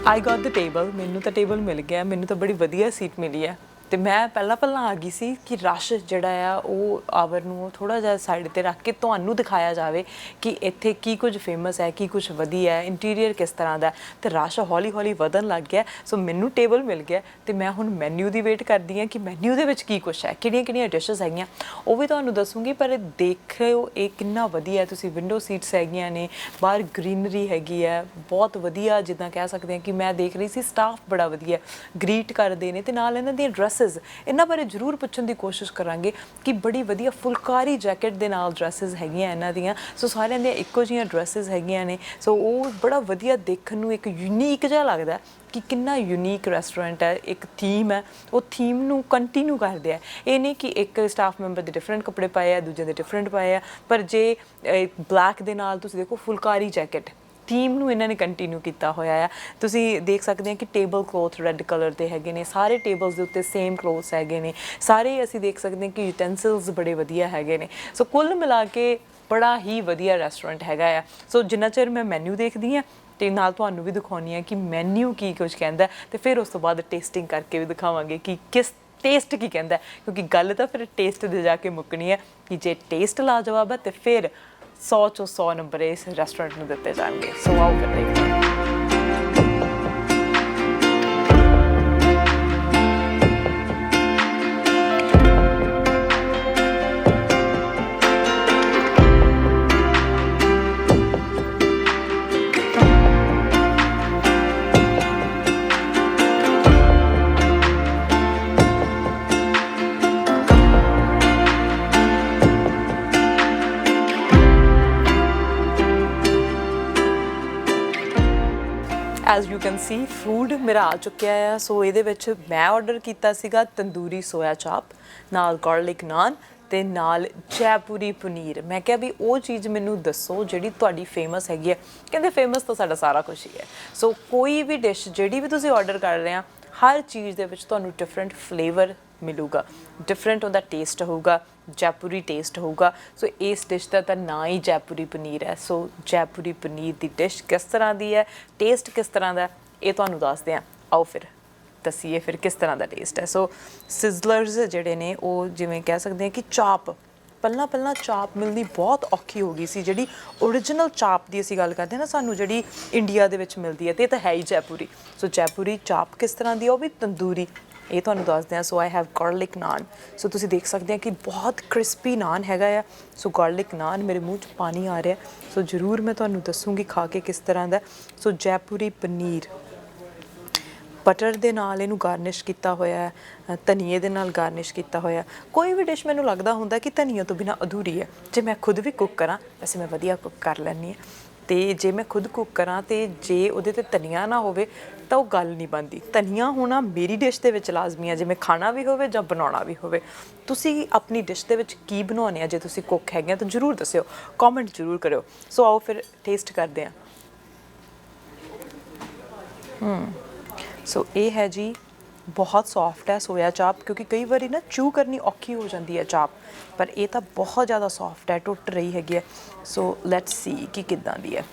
ਆਈ ਗੋਟ ਦ ਟੇਬਲ, ਮੈਨੂੰ ਤਾਂ ਟੇਬਲ ਮਿਲ ਗਿਆ, ਮੈਨੂੰ ਤਾਂ ਬੜੀ ਵਧੀਆ ਸੀਟ ਮਿਲੀ ਹੈ। ਤੇ ਮੈਂ ਪਹਿਲਾਂ ਆ ਗਈ ਸੀ ਕਿ ਰਸ਼ ਜਿਹੜਾ ਆ ਉਹ ਆਵਰ ਨੂੰ ਥੋੜ੍ਹਾ ਜਿਹਾ ਸਾਈਡ 'ਤੇ ਰੱਖ ਕੇ ਤੁਹਾਨੂੰ ਦਿਖਾਇਆ ਜਾਵੇ ਕਿ ਇੱਥੇ ਕੀ ਕੁਝ ਫੇਮਸ ਹੈ, ਕੀ ਕੁਝ ਵਧੀਆ ਹੈ, ਇੰਟੀਰੀਅਰ ਕਿਸ ਤਰ੍ਹਾਂ ਦਾ। ਤੇ ਰਸ਼ ਹੌਲੀ ਹੌਲੀ ਵਧਣ ਲੱਗ ਗਿਆ। ਸੋ ਮੈਨੂੰ ਟੇਬਲ ਮਿਲ ਗਿਆ ਤੇ ਮੈਂ ਹੁਣ ਮੈਨਿਊ ਦੀ ਵੇਟ ਕਰਦੀ ਹਾਂ ਕਿ ਮੈਨਿਊ ਦੇ ਵਿੱਚ ਕੀ ਕੁਛ ਹੈ, ਕਿਹੜੀਆਂ ਡਿਸ਼ਸ ਹੈਗੀਆਂ ਉਹ ਵੀ ਤੁਹਾਨੂੰ ਦੱਸੂਗੀ। ਪਰ ਦੇਖਿਓ ਇਹ ਕਿੰਨਾ ਵਧੀਆ, ਤੁਸੀਂ ਵਿੰਡੋ ਸੀਟਸ ਹੈਗੀਆਂ ਨੇ, ਬਾਹਰ ਗ੍ਰੀਨਰੀ ਹੈਗੀ ਹੈ, ਬਹੁਤ ਵਧੀਆ। ਜਿੱਦਾਂ ਕਹਿ ਸਕਦੇ ਹਾਂ ਕਿ ਮੈਂ ਦੇਖ ਰਹੀ ਸੀ ਸਟਾਫ ਬੜਾ ਵਧੀਆ ਗ੍ਰੀਟ ਕਰਦੇ ਨੇ, ਤੇ ਨਾਲ ਇਹਨਾਂ ਦੀਆਂ ਡਰੈਸਿਸ, ਇਹਨਾਂ ਬਾਰੇ ਜ਼ਰੂਰ ਪੁੱਛਣ ਦੀ ਕੋਸ਼ਿਸ਼ ਕਰਾਂਗੇ ਕਿ ਬੜੀ ਵਧੀਆ ਫੁਲਕਾਰੀ ਜੈਕਟ ਦੇ ਨਾਲ ਡਰੈਸਿਸ ਹੈਗੀਆਂ ਇਹਨਾਂ ਦੀਆਂ। ਸੋ ਸਾਰਿਆਂ ਦੀਆਂ ਇੱਕੋ ਜਿਹੀਆਂ ਡਰੈਸਿਸ ਹੈਗੀਆਂ ਨੇ। ਸੋ ਉਹ ਬੜਾ ਵਧੀਆ ਦੇਖਣ ਨੂੰ ਇੱਕ ਯੂਨੀਕ ਜਿਹਾ ਲੱਗਦਾ ਕਿ ਕਿੰਨਾ ਯੂਨੀਕ ਰੈਸਟੋਰੈਂਟ ਹੈ, ਇੱਕ ਥੀਮ ਹੈ, ਉਹ ਥੀਮ ਨੂੰ ਕੰਟੀਨਿਊ ਕਰਦੇ ਆ। ਇਹ ਨਹੀਂ ਕਿ ਇੱਕ ਸਟਾਫ ਮੈਂਬਰ ਦੇ ਡਿਫਰੈਂਟ ਕੱਪੜੇ ਪਾਏ ਆ, ਦੂਜੇ ਦੇ ਡਿਫਰੈਂਟ ਪਾਏ ਆ, ਪਰ ਜੇ ਬਲੈਕ ਦੇ ਨਾਲ ਤੁਸੀਂ ਦੇਖੋ ਫੁਲਕਾਰੀ ਜੈਕਟ, ਥੀਮ ਨੂੰ ਇਹਨਾਂ ਨੇ ਕੰਟੀਨਿਊ ਕੀਤਾ ਹੋਇਆ ਆ। ਤੁਸੀਂ ਦੇਖ ਸਕਦੇ ਆ ਕਿ ਟੇਬਲ ਕਲੋਥ ਰੈੱਡ ਕਲਰ ਦੇ ਹੈਗੇ ਨੇ, ਸਾਰੇ ਟੇਬਲਸ ਦੇ ਉੱਤੇ ਸੇਮ ਕਲੋਥਸ ਹੈਗੇ ਨੇ, ਸਾਰੇ ਅਸੀਂ ਦੇਖ ਸਕਦੇ ਹਾਂ ਕਿ ਯੂਟੈਂਸਿਲਸ ਬੜੇ ਵਧੀਆ ਹੈਗੇ ਨੇ। ਸੋ ਕੁੱਲ ਮਿਲਾ ਕੇ ਬੜਾ ਹੀ ਵਧੀਆ ਰੈਸਟੋਰੈਂਟ ਹੈਗਾ ਆ। ਸੋ ਜਿੰਨਾ ਚਿਰ ਮੈਂ ਮੈਨਿਊ ਦੇਖਦੀ ਹਾਂ ਤੇ ਨਾਲ ਤੁਹਾਨੂੰ ਵੀ ਦਿਖਾਉਂਦੀ ਹਾਂ ਕਿ ਮੈਨਿਊ ਕੀ ਕੁਝ ਕਹਿੰਦਾ, ਤੇ ਫਿਰ ਉਸ ਤੋਂ ਬਾਅਦ ਟੇਸਟਿੰਗ ਕਰਕੇ ਵੀ ਦਿਖਾਵਾਂਗੇ ਕਿ ਕਿਸ ਟੇਸਟ ਕੀ ਕਹਿੰਦਾ, ਕਿਉਂਕਿ ਗੱਲ ਤਾਂ ਫਿਰ ਟੇਸਟ ਦੇ ਜਾ ਕੇ ਮੁੱਕਣੀ ਹੈ ਕਿ ਜੇ ਟੇਸਟ ਲਾਜਵਾਬ ਹੈ ਤੇ ਫਿਰ 100 ਚੋਂ 100 ਨੰਬਰ ਇਸ ਰੈਸਟੋਰੈਂਟ ਨੂੰ ਦਿੱਤੇ ਜਾਣਗੇ। ਸੋ ਆਓ ਫਿਰ ਦੇਖਦੇ ਹਾਂ। As you can see food ਮੇਰਾ ਆ ਚੁੱਕਿਆ ਆ। ਸੋ ਇਹਦੇ ਵਿੱਚ ਮੈਂ ਆਰਡਰ ਕੀਤਾ ਸੀਗਾ ਤੰਦੂਰੀ ਸੋਇਆ ਚਾਪ, ਨਾਲ ਗਾਰਲਿਕ ਨਾਨ ਤੇ ਨਾਲ ਜੈਪੁਰੀ ਪਨੀਰ। ਮੈਂ ਕਿਹਾ ਵੀ ਉਹ ਚੀਜ਼ ਮੈਨੂੰ ਦੱਸੋ ਜਿਹੜੀ ਤੁਹਾਡੀ ਫੇਮਸ ਹੈਗੀ ਹੈ। ਕਹਿੰਦੇ ਫੇਮਸ ਤਾਂ ਸਾਡਾ ਸਾਰਾ ਕੁਝ ਹੀ ਹੈ। ਸੋ ਕੋਈ ਵੀ ਡਿਸ਼ ਜਿਹੜੀ ਵੀ ਤੁਸੀਂ ਆਰਡਰ ਕਰ ਰਹੇ ਆ, ਹਰ ਚੀਜ਼ ਦੇ ਵਿੱਚ ਤੁਹਾਨੂੰ ਡਿਫਰੈਂਟ ਫਲੇਵਰ ਮਿਲੂਗਾ, ਡਿਫਰੈਂਟ ਉਹਦਾ ਟੇਸਟ ਹੋਊਗਾ, ਜੈਪੁਰੀ ਟੇਸਟ ਹੋਊਗਾ। ਸੋ ਇਸ ਡਿਸ਼ ਦਾ ਤਾਂ ਨਾਂ ਹੀ ਜੈਪੁਰੀ ਪਨੀਰ ਹੈ। ਸੋ ਜੈਪੁਰੀ ਪਨੀਰ ਦੀ ਡਿਸ਼ ਕਿਸ ਤਰ੍ਹਾਂ ਦੀ ਹੈ, ਟੇਸਟ ਕਿਸ ਤਰ੍ਹਾਂ ਦਾ, ਇਹ ਤੁਹਾਨੂੰ ਦੱਸਦੇ ਹਾਂ। ਆਓ ਫਿਰ ਦੱਸੀਏ ਫਿਰ ਕਿਸ ਤਰ੍ਹਾਂ ਦਾ ਟੇਸਟ ਹੈ। ਸੋ ਸਿਜ਼ਲਰਸ ਜਿਹੜੇ ਨੇ ਉਹ ਜਿਵੇਂ ਕਹਿ ਸਕਦੇ ਹਾਂ ਕਿ ਚਾਪ, ਪਹਿਲਾਂ ਚਾਪ ਮਿਲਣੀ ਬਹੁਤ ਔਖੀ ਹੋ ਗਈ ਸੀ। ਜਿਹੜੀ ਓਰੀਜਨਲ ਚਾਪ ਦੀ ਅਸੀਂ ਗੱਲ ਕਰਦੇ ਹਾਂ ਨਾ, ਸਾਨੂੰ ਜਿਹੜੀ ਇੰਡੀਆ ਦੇ ਵਿੱਚ ਮਿਲਦੀ ਹੈ, ਤੇ ਇਹ ਤਾਂ ਹੈ ਹੀ ਜੈਪੁਰੀ। ਸੋ ਜੈਪੁਰੀ ਚਾਪ ਕਿਸ ਤਰ੍ਹਾਂ ਦੀ ਹੈ, ਉਹ ਵੀ ਤੰਦੂਰੀ, ਇਹ ਤੁਹਾਨੂੰ ਦੱਸਦੇ ਹਾਂ। ਸੋ ਆਈ ਹੈਵ ਗਾਰਲਿਕ ਨਾਨ। ਸੋ ਤੁਸੀਂ ਦੇਖ ਸਕਦੇ ਆ ਕਿ ਬਹੁਤ ਕ੍ਰਿਸਪੀ ਨਾਨ ਹੈਗਾ ਆ। ਸੋ ਗਾਰਲਿਕ ਨਾਨ, ਮੇਰੇ ਮੂੰਹ 'ਚ ਪਾਣੀ ਆ ਰਿਹਾ। ਸੋ ਜ਼ਰੂਰ ਮੈਂ ਤੁਹਾਨੂੰ ਦੱਸੂਗੀ ਖਾ ਕੇ ਕਿਸ ਤਰ੍ਹਾਂ ਦਾ। ਸੋ ਜੈਪੁਰੀ ਪਨੀਰ ਬਟਰ ਦੇ ਨਾਲ ਇਹਨੂੰ ਗਾਰਨਿਸ਼ ਕੀਤਾ ਹੋਇਆ ਹੈ, ਧਨੀਏ ਦੇ ਨਾਲ ਗਾਰਨਿਸ਼ ਕੀਤਾ ਹੋਇਆ। ਕੋਈ ਵੀ ਡਿਸ਼ ਮੈਨੂੰ ਲੱਗਦਾ ਹੁੰਦਾ ਕਿ ਧਨੀਏ ਤੋਂ ਬਿਨਾਂ ਅਧੂਰੀ ਹੈ। ਜੇ ਮੈਂ ਖੁਦ ਵੀ ਕੁੱਕ ਕਰਾਂ, ਵੈਸੇ ਮੈਂ ਵਧੀਆ ਕੁੱਕ ਕਰ ਲੈਂਦੀ ਹਾਂ, ਅਤੇ ਜੇ ਮੈਂ ਖੁਦ ਕੁੱਕ ਕਰਾਂ ਅਤੇ ਜੇ ਉਹਦੇ 'ਤੇ ਧਨੀਆ ਨਾ ਹੋਵੇ ਤਾਂ ਉਹ ਗੱਲ ਨਹੀਂ ਬਣਦੀ। ਧਨੀਆ ਹੋਣਾ ਮੇਰੀ ਡਿਸ਼ ਦੇ ਵਿੱਚ ਲਾਜ਼ਮੀ ਹੈ, ਜਿਵੇਂ ਖਾਣਾ ਵੀ ਹੋਵੇ ਜਾਂ ਬਣਾਉਣਾ ਵੀ ਹੋਵੇ। ਤੁਸੀਂ ਆਪਣੀ ਡਿਸ਼ ਦੇ ਵਿੱਚ ਕੀ ਬਣਾਉਂਦੇ ਆ, ਜੇ ਤੁਸੀਂ ਕੁੱਕ ਹੈਗੇ ਆ ਤਾਂ ਜ਼ਰੂਰ ਦੱਸਿਓ, ਕਮੈਂਟ ਜ਼ਰੂਰ ਕਰਿਓ। ਸੋ ਆਓ ਫਿਰ ਟੇਸਟ ਕਰਦੇ ਹਾਂ। ਸੋ ਇਹ ਹੈ ਜੀ, ਬਹੁਤ ਸੌਫਟ ਹੈ ਸੋਇਆ ਚਾਪ, ਕਿਉਂਕਿ ਕਈ ਵਾਰੀ ਨਾ ਚੂ ਕਰਨੀ ਔਖੀ ਹੋ ਜਾਂਦੀ ਹੈ ਚਾਪ, ਪਰ ਇਹ ਤਾਂ ਬਹੁਤ ਜ਼ਿਆਦਾ ਸੌਫਟ ਹੈ, ਟੁੱਟ ਰਹੀ ਹੈਗੀ ਹੈ। ਸੋ ਲੈਟਸ ਸੀ ਕਿ ਕਿੱਦਾਂ ਦੀ ਹੈ।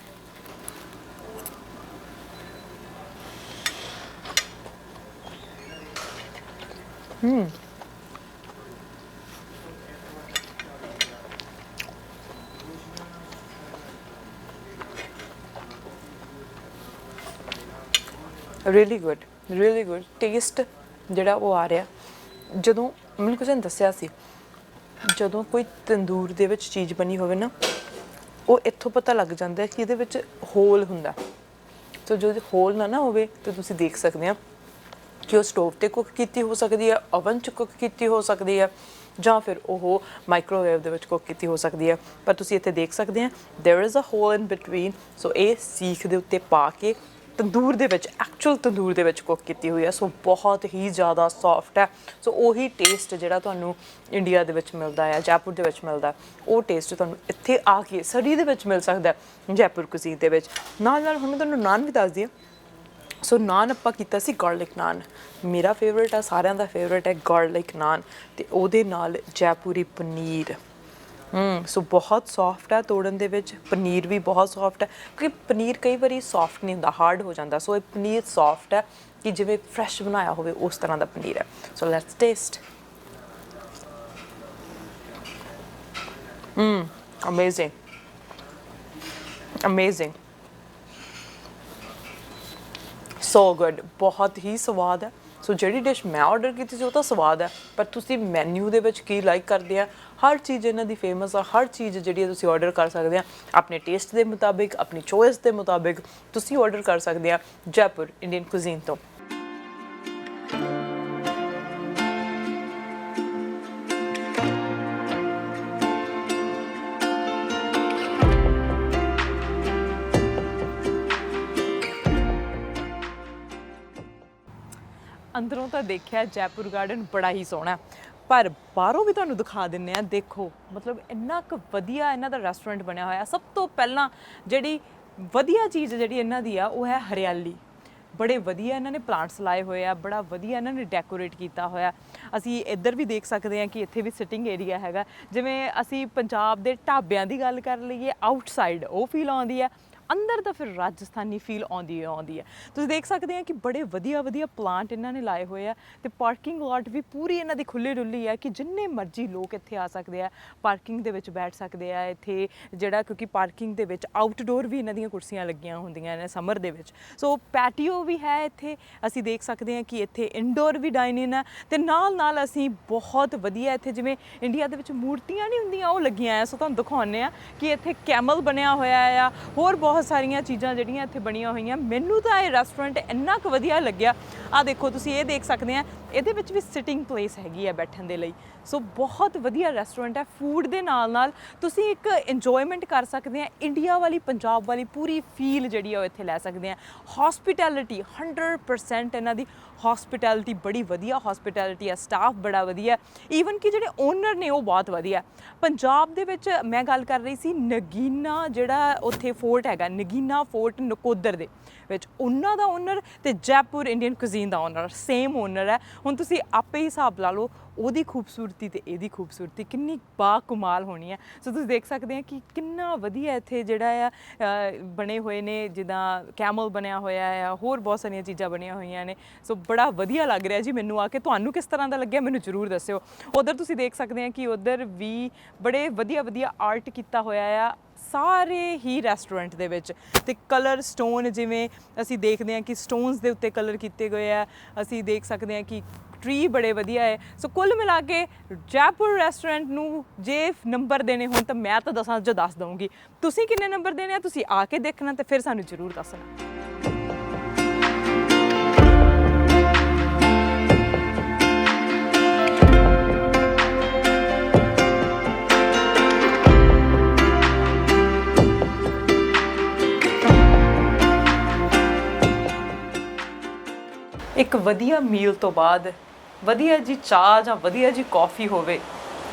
ਰੀਅਲੀ ਗੁੱਡ ਟੇਸਟ ਜਿਹੜਾ ਉਹ ਆ ਰਿਹਾ। ਜਦੋਂ ਮੈਨੂੰ ਕਿਸੇ ਨੇ ਦੱਸਿਆ ਸੀ, ਜਦੋਂ ਕੋਈ ਤੰਦੂਰ ਦੇ ਵਿੱਚ ਚੀਜ਼ ਬਣੀ ਹੋਵੇ ਨਾ, ਉਹ ਇੱਥੋਂ ਪਤਾ ਲੱਗ ਜਾਂਦਾ ਕਿ ਇਹਦੇ ਵਿੱਚ ਹੋਲ ਹੁੰਦਾ। ਸੋ ਜੋ ਹੋਲ ਨਾ ਹੋਵੇ ਤਾਂ ਤੁਸੀਂ ਦੇਖ ਸਕਦੇ ਆ ਕਿ ਉਹ ਸਟੋਵ 'ਤੇ ਕੁੱਕ ਕੀਤੀ ਹੋ ਸਕਦੀ ਹੈ, ਓਵਨ 'ਚ ਕੁੱਕ ਕੀਤੀ ਹੋ ਸਕਦੀ ਹੈ, ਜਾਂ ਫਿਰ ਉਹ ਮਾਈਕ੍ਰੋਵੇਵ ਦੇ ਵਿੱਚ ਕੁੱਕ ਕੀਤੀ ਹੋ ਸਕਦੀ ਹੈ। ਪਰ ਤੁਸੀਂ ਇੱਥੇ ਦੇਖ ਸਕਦੇ ਆ there is a hole in between. So ਇਹ ਸੀਖ ਦੇ ਉੱਤੇ ਪਾ ਕੇ ਤੰਦੂਰ ਦੇ ਵਿੱਚ, ਐਕਚੁਅਲ ਤੰਦੂਰ ਦੇ ਵਿੱਚ ਕੁੱਕ ਕੀਤੀ ਹੋਈ ਹੈ। ਸੋ ਬਹੁਤ ਹੀ ਜ਼ਿਆਦਾ ਸੌਫਟ ਹੈ। ਸੋ ਉਹੀ ਟੇਸਟ ਜਿਹੜਾ ਤੁਹਾਨੂੰ ਇੰਡੀਆ ਦੇ ਵਿੱਚ ਮਿਲਦਾ ਹੈ, ਜੈਪੁਰ ਦੇ ਵਿੱਚ ਮਿਲਦਾ, ਉਹ ਟੇਸਟ ਤੁਹਾਨੂੰ ਇੱਥੇ ਆ ਕੇ ਸਰੀ ਦੇ ਵਿੱਚ ਮਿਲ ਸਕਦਾ ਜੈਪੁਰ ਕੁਜ਼ੀਨ ਦੇ ਵਿੱਚ। ਨਾਲ ਨਾਲ ਹੁਣ ਮੈਂ ਤੁਹਾਨੂੰ ਨਾਨ ਵੀ ਦੱਸਦੀ ਹਾਂ। ਸੋ ਨਾਨ ਆਪਾਂ ਕੀਤਾ ਸੀ ਗਾਰਲਿਕ ਨਾਨ, ਮੇਰਾ ਫੇਵਰੇਟ ਹੈ, ਸਾਰਿਆਂ ਦਾ ਫੇਵਰੇਟ ਹੈ ਗਾਰਲਿਕ ਨਾਨ, ਅਤੇ ਉਹਦੇ ਨਾਲ ਜੈਪੁਰੀ ਪਨੀਰ। ਸੋ ਬਹੁਤ ਸੌਫਟ ਹੈ ਤੋੜਨ ਦੇ ਵਿੱਚ, ਪਨੀਰ ਵੀ ਬਹੁਤ ਸੌਫਟ ਹੈ, ਕਿਉਂਕਿ ਪਨੀਰ ਕਈ ਵਾਰੀ ਸੌਫਟ ਨਹੀਂ ਹੁੰਦਾ, ਹਾਰਡ ਹੋ ਜਾਂਦਾ। ਸੋ ਇਹ ਪਨੀਰ ਸੌਫਟ ਹੈ ਕਿ ਜਿਵੇਂ ਫਰੈਸ਼ ਬਣਾਇਆ ਹੋਵੇ ਉਸ ਤਰ੍ਹਾਂ ਦਾ ਪਨੀਰ ਹੈ। So let's taste. Amazing amazing, so good, ਬਹੁਤ ਹੀ ਸਵਾਦ ਹੈ। ਸੋ ਜਿਹੜੀ ਡਿਸ਼ ਮੈਂ ਆਰਡਰ ਕੀਤੀ ਸੀ ਉਹ ਤਾਂ ਸਵਾਦ ਹੈ, ਪਰ ਤੁਸੀਂ ਮੈਨਿਊ ਦੇ ਵਿੱਚ ਕੀ ਲਾਈਕ ਕਰਦੇ ਆ, ਹਰ ਚੀਜ਼ ਇਹਨਾਂ ਦੀ ਫੇਮਸ ਆ। ਹਰ ਚੀਜ਼ ਜਿਹੜੀ ਹੈ ਤੁਸੀਂ ਆਰਡਰ ਕਰ ਸਕਦੇ ਆ ਆਪਣੇ ਟੇਸਟ ਦੇ ਮੁਤਾਬਿਕ, ਆਪਣੀ ਚੋਇਸ ਦੇ ਮੁਤਾਬਿਕ ਤੁਸੀਂ ਆਰਡਰ ਕਰ ਸਕਦੇ ਆ ਜੈਪੁਰ ਇੰਡੀਅਨ ਕੁਜ਼ੀਨ ਤੋਂ। ਅੰਦਰੋਂ ਤਾਂ ਦੇਖਿਆ ਜੈਪੁਰ ਗਾਰਡਨ ਬੜਾ ਹੀ ਸੋਹਣਾ, ਪਰ ਬਾਹਰੋਂ ਵੀ ਤੁਹਾਨੂੰ ਦਿਖਾ ਦਿੰਦੇ ਆ। ਦੇਖੋ ਮਤਲਬ ਇੰਨਾ ਕੁ ਵਧੀਆ ਇਹਨਾਂ ਦਾ ਰੈਸਟੋਰੈਂਟ ਬਣਿਆ ਹੋਇਆ। ਸਭ ਤੋਂ ਪਹਿਲਾਂ ਜਿਹੜੀ ਵਧੀਆ ਚੀਜ਼ ਜਿਹੜੀ ਇਹਨਾਂ ਦੀ ਆ ਉਹ ਹੈ ਹਰਿਆਲੀ। ਬੜੇ ਵਧੀਆ ਇਹਨਾਂ ਨੇ ਪਲਾਂਟਸ ਲਾਏ ਹੋਏ ਆ, ਬੜਾ ਵਧੀਆ ਇਹਨਾਂ ਨੇ ਡੈਕੋਰੇਟ ਕੀਤਾ ਹੋਇਆ। ਅਸੀਂ ਇੱਧਰ ਵੀ ਦੇਖ ਸਕਦੇ ਹਾਂ ਕਿ ਇੱਥੇ ਵੀ ਸਿਟਿੰਗ ਏਰੀਆ ਹੈਗਾ। ਜਿਵੇਂ ਅਸੀਂ ਪੰਜਾਬ ਦੇ ਢਾਬਿਆਂ ਦੀ ਗੱਲ ਕਰ ਲਈਏ, ਆਊਟਸਾਈਡ ਉਹ ਫੀਲ ਆਉਂਦੀ ਹੈ, ਅੰਦਰ ਤਾਂ ਫਿਰ ਰਾਜਸਥਾਨੀ ਫੀਲ ਆਉਂਦੀ ਹੈ। ਤੁਸੀਂ ਦੇਖ ਸਕਦੇ ਆ ਕਿ ਬੜੇ ਵਧੀਆ ਪਲਾਂਟ ਇਹਨਾਂ ਨੇ ਲਾਏ ਹੋਏ ਆ, ਅਤੇ ਪਾਰਕਿੰਗ ਲਾਟ ਵੀ ਪੂਰੀ ਇਹਨਾਂ ਦੀ ਖੁੱਲ੍ਹੀ ਡੁੱਲੀ ਹੈ ਕਿ ਜਿੰਨੇ ਮਰਜ਼ੀ ਲੋਕ ਇੱਥੇ ਆ ਸਕਦੇ ਆ, ਪਾਰਕਿੰਗ ਦੇ ਵਿੱਚ ਬੈਠ ਸਕਦੇ ਆ ਇੱਥੇ ਜਿਹੜਾ, ਕਿਉਂਕਿ ਪਾਰਕਿੰਗ ਦੇ ਵਿੱਚ ਆਊਟਡੋਰ ਵੀ ਇਹਨਾਂ ਦੀਆਂ ਕੁਰਸੀਆਂ ਲੱਗੀਆਂ ਹੁੰਦੀਆਂ ਨੇ ਸਮਰ ਦੇ ਵਿੱਚ। ਸੋ ਪੈਟੀਓ ਵੀ ਹੈ ਇੱਥੇ, ਅਸੀਂ ਦੇਖ ਸਕਦੇ ਹਾਂ ਕਿ ਇੱਥੇ ਇਨਡੋਰ ਵੀ ਡਾਈਨਿੰਗ ਹੈ, ਅਤੇ ਨਾਲ ਅਸੀਂ ਬਹੁਤ ਵਧੀਆ ਇੱਥੇ ਜਿਵੇਂ ਇੰਡੀਆ ਦੇ ਵਿੱਚ ਮੂਰਤੀਆਂ ਨਹੀਂ ਹੁੰਦੀਆਂ ਉਹ ਲੱਗੀਆਂ ਆ। ਸੋ ਤੁਹਾਨੂੰ ਦਿਖਾਉਂਦੇ ਆ ਕਿ ਇੱਥੇ ਕੈਮਲ ਬਣਿਆ ਹੋਇਆ ਆ, ਹੋਰ ਬਹੁਤ ਸਾਰੀਆਂ ਚੀਜ਼ਾਂ ਜਿਹੜੀਆਂ ਇੱਥੇ ਬਣੀਆਂ ਹੋਈਆਂ। ਮੈਨੂੰ ਤਾਂ ਇਹ ਰੈਸਟੋਰੈਂਟ ਇੰਨਾ ਕੁ ਵਧੀਆ ਲੱਗਿਆ। ਆਹ ਦੇਖੋ ਤੁਸੀਂ, ਇਹ ਦੇਖ ਸਕਦੇ ਆ ਇਹਦੇ ਵਿੱਚ ਵੀ ਸਿਟਿੰਗ ਪਲੇਸ ਹੈਗੀ ਆ ਬੈਠਣ ਦੇ ਲਈ। ਸੋ ਬਹੁਤ ਵਧੀਆ ਰੈਸਟੋਰੈਂਟ ਹੈ। ਫੂਡ ਦੇ ਨਾਲ ਤੁਸੀਂ ਇੱਕ ਇੰਜੋਇਮੈਂਟ ਕਰ ਸਕਦੇ ਆ, ਇੰਡੀਆ ਵਾਲੀ ਪੰਜਾਬ ਵਾਲੀ ਪੂਰੀ ਫੀਲ ਜਿਹੜੀ ਆ ਉਹ ਇੱਥੇ ਲੈ ਸਕਦੇ ਆ। ਹੌਸਪਿਟੈਲਿਟੀ 100% ਇਹਨਾਂ ਦੀ ਹੌਸਪਿਟੈਲਿਟੀ ਬੜੀ ਵਧੀਆ ਹੌਸਪਿਟੈਲਿਟੀ ਹੈ, ਸਟਾਫ ਬੜਾ ਵਧੀਆ, ਈਵਨ ਕਿ ਜਿਹੜੇ ਓਨਰ ਨੇ ਉਹ ਬਹੁਤ ਵਧੀਆ। ਪੰਜਾਬ ਦੇ ਵਿੱਚ ਮੈਂ ਗੱਲ ਕਰ ਰਹੀ ਸੀ ਨਗੀਨਾ, ਜਿਹੜਾ ਉੱਥੇ ਫੋਰਟ ਹੈਗਾ ਨਗੀਨਾ ਫੋਰਟ ਨਕੋਦਰ ਦੇ ਵਿੱਚ, ਉਹਨਾਂ ਦਾ ਓਨਰ ਅਤੇ ਜੈਪੁਰ ਇੰਡੀਅਨ ਕੁਜ਼ੀਨ ਦਾ ਓਨਰ ਸੇਮ ਓਨਰ ਹੈ। ਹੁਣ ਤੁਸੀਂ ਆਪੇ ਹੀ ਹਿਸਾਬ ਲਾ ਲਓ ਉਹਦੀ ਖੂਬਸੂਰਤੀ ਅਤੇ ਇਹਦੀ ਖੂਬਸੂਰਤੀ ਕਿੰਨੀ ਬਾਕਮਾਲ ਹੋਣੀ ਹੈ। ਸੋ ਤੁਸੀਂ ਦੇਖ ਸਕਦੇ ਆ ਕਿ ਕਿੰਨਾ ਵਧੀਆ ਇੱਥੇ ਜਿਹੜਾ ਆ ਬਣੇ ਹੋਏ ਨੇ, ਜਿੱਦਾਂ ਕੈਮਲ ਬਣਿਆ ਹੋਇਆ ਆ, ਹੋਰ ਬਹੁਤ ਸਾਰੀਆਂ ਚੀਜ਼ਾਂ ਬਣੀਆਂ ਹੋਈਆਂ ਨੇ। ਸੋ ਬੜਾ ਵਧੀਆ ਲੱਗ ਰਿਹਾ ਜੀ ਮੈਨੂੰ ਆ ਕੇ। ਤੁਹਾਨੂੰ ਕਿਸ ਤਰ੍ਹਾਂ ਦਾ ਲੱਗਿਆ ਮੈਨੂੰ ਜ਼ਰੂਰ ਦੱਸਿਓ। ਉੱਧਰ ਤੁਸੀਂ ਦੇਖ ਸਕਦੇ ਆ ਕਿ ਉੱਧਰ ਵੀ ਬੜੇ ਵਧੀਆ ਆਰਟ ਕੀਤਾ ਹੋਇਆ ਆ। ਸਾਰੇ ਹੀ ਰੈਸਟੋਰੈਂਟ ਦੇ ਵਿੱਚ। ਤੇ ਕਲਰ ਸਟੋਨ, ਜਿਵੇਂ ਅਸੀਂ ਦੇਖਦੇ ਹਾਂ ਕਿ ਸਟੋਨਸ ਦੇ ਉੱਤੇ ਕਲਰ ਕੀਤੇ ਗਏ ਆ, ਅਸੀਂ ਦੇਖ ਸਕਦੇ ਹਾਂ ਕਿ ਟਰੀ ਬੜੇ ਵਧੀਆ ਹੈ। ਸੋ ਕੁੱਲ ਮਿਲਾ ਕੇ ਜੈਪੁਰ ਰੈਸਟੋਰੈਂਟ ਨੂੰ ਜੇ ਨੰਬਰ ਦੇਣੇ ਹੋਣ ਤਾਂ ਮੈਂ ਤਾਂ 10 'ਚੋਂ 10 ਦਊਂਗੀ। ਤੁਸੀਂ ਕਿੰਨੇ ਨੰਬਰ ਦੇਣੇ ਆ, ਤੁਸੀਂ ਆ ਕੇ ਦੇਖਣਾ ਤੇ ਫਿਰ ਸਾਨੂੰ ਜ਼ਰੂਰ ਦੱਸਣਾ। ਇੱਕ ਵਧੀਆ ਮੀਲ ਤੋਂ ਬਾਅਦ ਵਧੀਆ ਜੀ ਚਾਹ ਜਾਂ ਵਧੀਆ ਜੀ ਕੌਫੀ ਹੋਵੇ,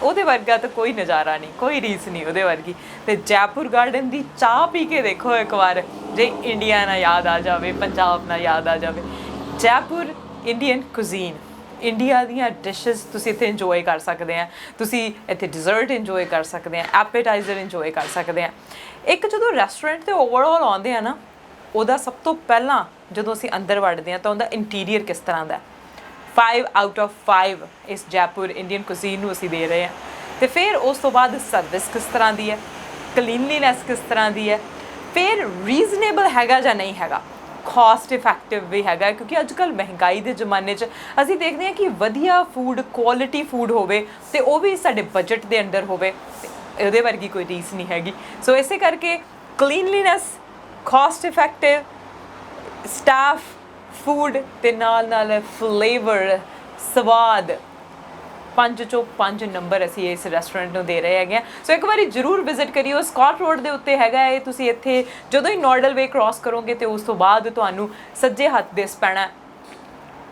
ਉਹਦੇ ਵਰਗਾ ਤਾਂ ਕੋਈ ਨਜ਼ਾਰਾ ਨਹੀਂ, ਕੋਈ ਰੀਸ ਨਹੀਂ ਉਹਦੇ ਵਰਗੀ। ਤੇ ਜੈਪੁਰ ਗਾਰਡਨ ਦੀ ਚਾਹ ਪੀ ਕੇ ਦੇਖੋ ਇੱਕ ਵਾਰ, ਜੇ ਇੰਡੀਆ ਨਾ ਯਾਦ ਆ ਜਾਵੇ, ਪੰਜਾਬ ਨਾ ਯਾਦ ਆ ਜਾਵੇ। ਜੈਪੁਰ ਇੰਡੀਅਨ ਕੁਜ਼ੀਨ, ਇੰਡੀਆ ਦੀਆਂ ਡਿਸ਼ਸ ਤੁਸੀਂ ਇੱਥੇ ਇੰਜੋਏ ਕਰ ਸਕਦੇ ਆ। ਤੁਸੀਂ ਇੱਥੇ ਡਿਜ਼ਰਟ ਇੰਜੋਏ ਕਰ ਸਕਦੇ ਆ, ਐਪੇਟਾਈਜ਼ਰ ਇੰਜੋਏ ਕਰ ਸਕਦੇ ਆ। ਇੱਕ ਜਦੋਂ ਰੈਸਟੋਰੈਂਟ 'ਤੇ ਓਵਰਆਲ ਆਉਂਦੇ ਆ ਨਾ, ਉਹਦਾ ਸਭ ਤੋਂ ਪਹਿਲਾਂ ਜਦੋਂ ਅਸੀਂ ਅੰਦਰ ਵੜਦੇ ਹਾਂ ਤਾਂ ਉਹਦਾ ਇੰਟੀਰੀਅਰ ਕਿਸ ਤਰ੍ਹਾਂ ਦਾ, 5 ਆਊਟ ਆਫ 5 ਇਸ ਜੈਪੁਰ ਇੰਡੀਅਨ ਕੁਜ਼ੀਨ ਨੂੰ ਅਸੀਂ ਦੇ ਰਹੇ ਹਾਂ। ਤੇ ਫਿਰ ਉਸ ਤੋਂ ਬਾਅਦ ਸਰਵਿਸ ਕਿਸ ਤਰ੍ਹਾਂ ਦੀ ਹੈ, ਕਲੀਨਲੀਨੈਸ ਕਿਸ ਤਰ੍ਹਾਂ ਦੀ ਹੈ, ਫਿਰ ਰੀਜ਼ਨੇਬਲ ਹੈਗਾ ਜਾਂ ਨਹੀਂ ਹੈਗਾ, ਕਾਸਟ ਇਫੈਕਟਿਵ ਵੀ ਹੈਗਾ, ਕਿਉਂਕਿ ਅੱਜ ਕੱਲ੍ਹ ਮਹਿੰਗਾਈ ਦੇ ਜ਼ਮਾਨੇ 'ਚ ਅਸੀਂ ਦੇਖਦੇ ਹਾਂ ਕਿ ਵਧੀਆ ਫੂਡ, ਕੁਆਲਿਟੀ ਫੂਡ ਹੋਵੇ ਤੇ ਉਹ ਵੀ ਸਾਡੇ ਬਜਟ ਦੇ ਅੰਡਰ ਹੋਵੇ, ਤੇ ਉਹਦੇ ਵਰਗੀ ਕੋਈ ਰੀਸ ਨਹੀਂ ਹੈਗੀ। ਸੋ ਇਸੇ ਕਰਕੇ cleanliness, cost effective, staff, food ਤੇ ਨਾਲ ਫਲੇਵਰ, ਸਵਾਦ, 5 ਚੋਂ 5 ਨੰਬਰ ਅਸੀਂ ਇਸ ਰੈਸਟੋਰੈਂਟ ਨੂੰ ਦੇ ਰਹੇ ਹੈਗੇ ਆ। ਸੋ ਇੱਕ ਵਾਰੀ ਜ਼ਰੂਰ ਵਿਜ਼ਿਟ ਕਰਿਓ। ਸਕਾਟ ਰੋਡ ਦੇ ਉੱਤੇ ਹੈਗਾ ਇਹ। ਤੁਸੀਂ ਇੱਥੇ ਜਦੋਂ ਹੀ ਨੋਰਡਲ ਵੇ ਕ੍ਰਾਸ ਕਰੋਗੇ ਤੇ ਉਸ ਤੋਂ ਬਾਅਦ ਤੁਹਾਨੂੰ ਸੱਜੇ ਹੱਥ ਦਿਸ ਪੈਣਾ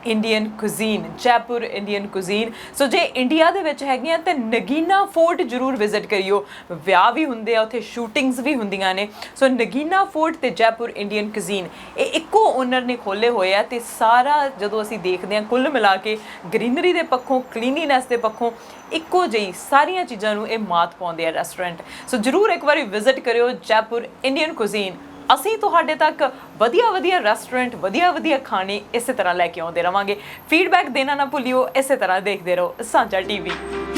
Indian cuisine, Jaipur Indian cuisine. So ਜੇ ਇੰਡੀਆ ਦੇ ਵਿੱਚ ਹੈਗੀਆਂ ਤਾਂ ਨਗੀਨਾ ਫੋਰਟ ਜ਼ਰੂਰ ਵਿਜ਼ਿਟ ਕਰਿਓ। ਵਿਆਹ ਵੀ ਹੁੰਦੇ ਆ ਉੱਥੇ, ਸ਼ੂਟਿੰਗਸ ਵੀ ਹੁੰਦੀਆਂ ਨੇ। ਸੋ ਨਗੀਨਾ ਫੋਰਟ ਤੇ ਜੈਪੁਰ ਇੰਡੀਅਨ ਕੁਜ਼ੀਨ ਇਹ ਇੱਕੋ ਓਨਰ ਨੇ ਖੋਲ੍ਹੇ ਹੋਏ ਆ। ਤੇ ਸਾਰਾ ਜਦੋਂ ਅਸੀਂ ਦੇਖਦੇ ਹਾਂ ਕੁੱਲ ਮਿਲਾ ਕੇ ਗ੍ਰੀਨਰੀ ਦੇ ਪੱਖੋਂ, ਕਲੀਨੀਨੈਸ ਦੇ ਪੱਖੋਂ ਇੱਕੋ ਜਿਹੀ ਸਾਰੀਆਂ ਚੀਜ਼ਾਂ ਨੂੰ ਇਹ ਮਾਤ ਪਾਉਂਦੇ ਆ ਰੈਸਟੋਰੈਂਟ। ਸੋ ਜ਼ਰੂਰ ਇੱਕ ਵਾਰੀ ਵਿਜ਼ਿਟ ਕਰਿਓ ਜੈਪੁਰ ਇੰਡੀਅਨ ਕੁਜ਼ੀਨ। ਅਸੀਂ ਤੁਹਾਡੇ ਤੱਕ ਵਧੀਆ ਰੈਸਟੋਰੈਂਟ, ਵਧੀਆ ਖਾਣੇ ਇਸੇ ਤਰ੍ਹਾਂ ਲੈ ਕੇ ਆਉਂਦੇ ਰਵਾਂਗੇ। ਫੀਡਬੈਕ ਦੇਣਾ ਨਾ ਭੁੱਲਿਓ। ਇਸੇ ਤਰ੍ਹਾਂ ਦੇਖਦੇ ਰਹੋ ਸਾਂਝਾ TV।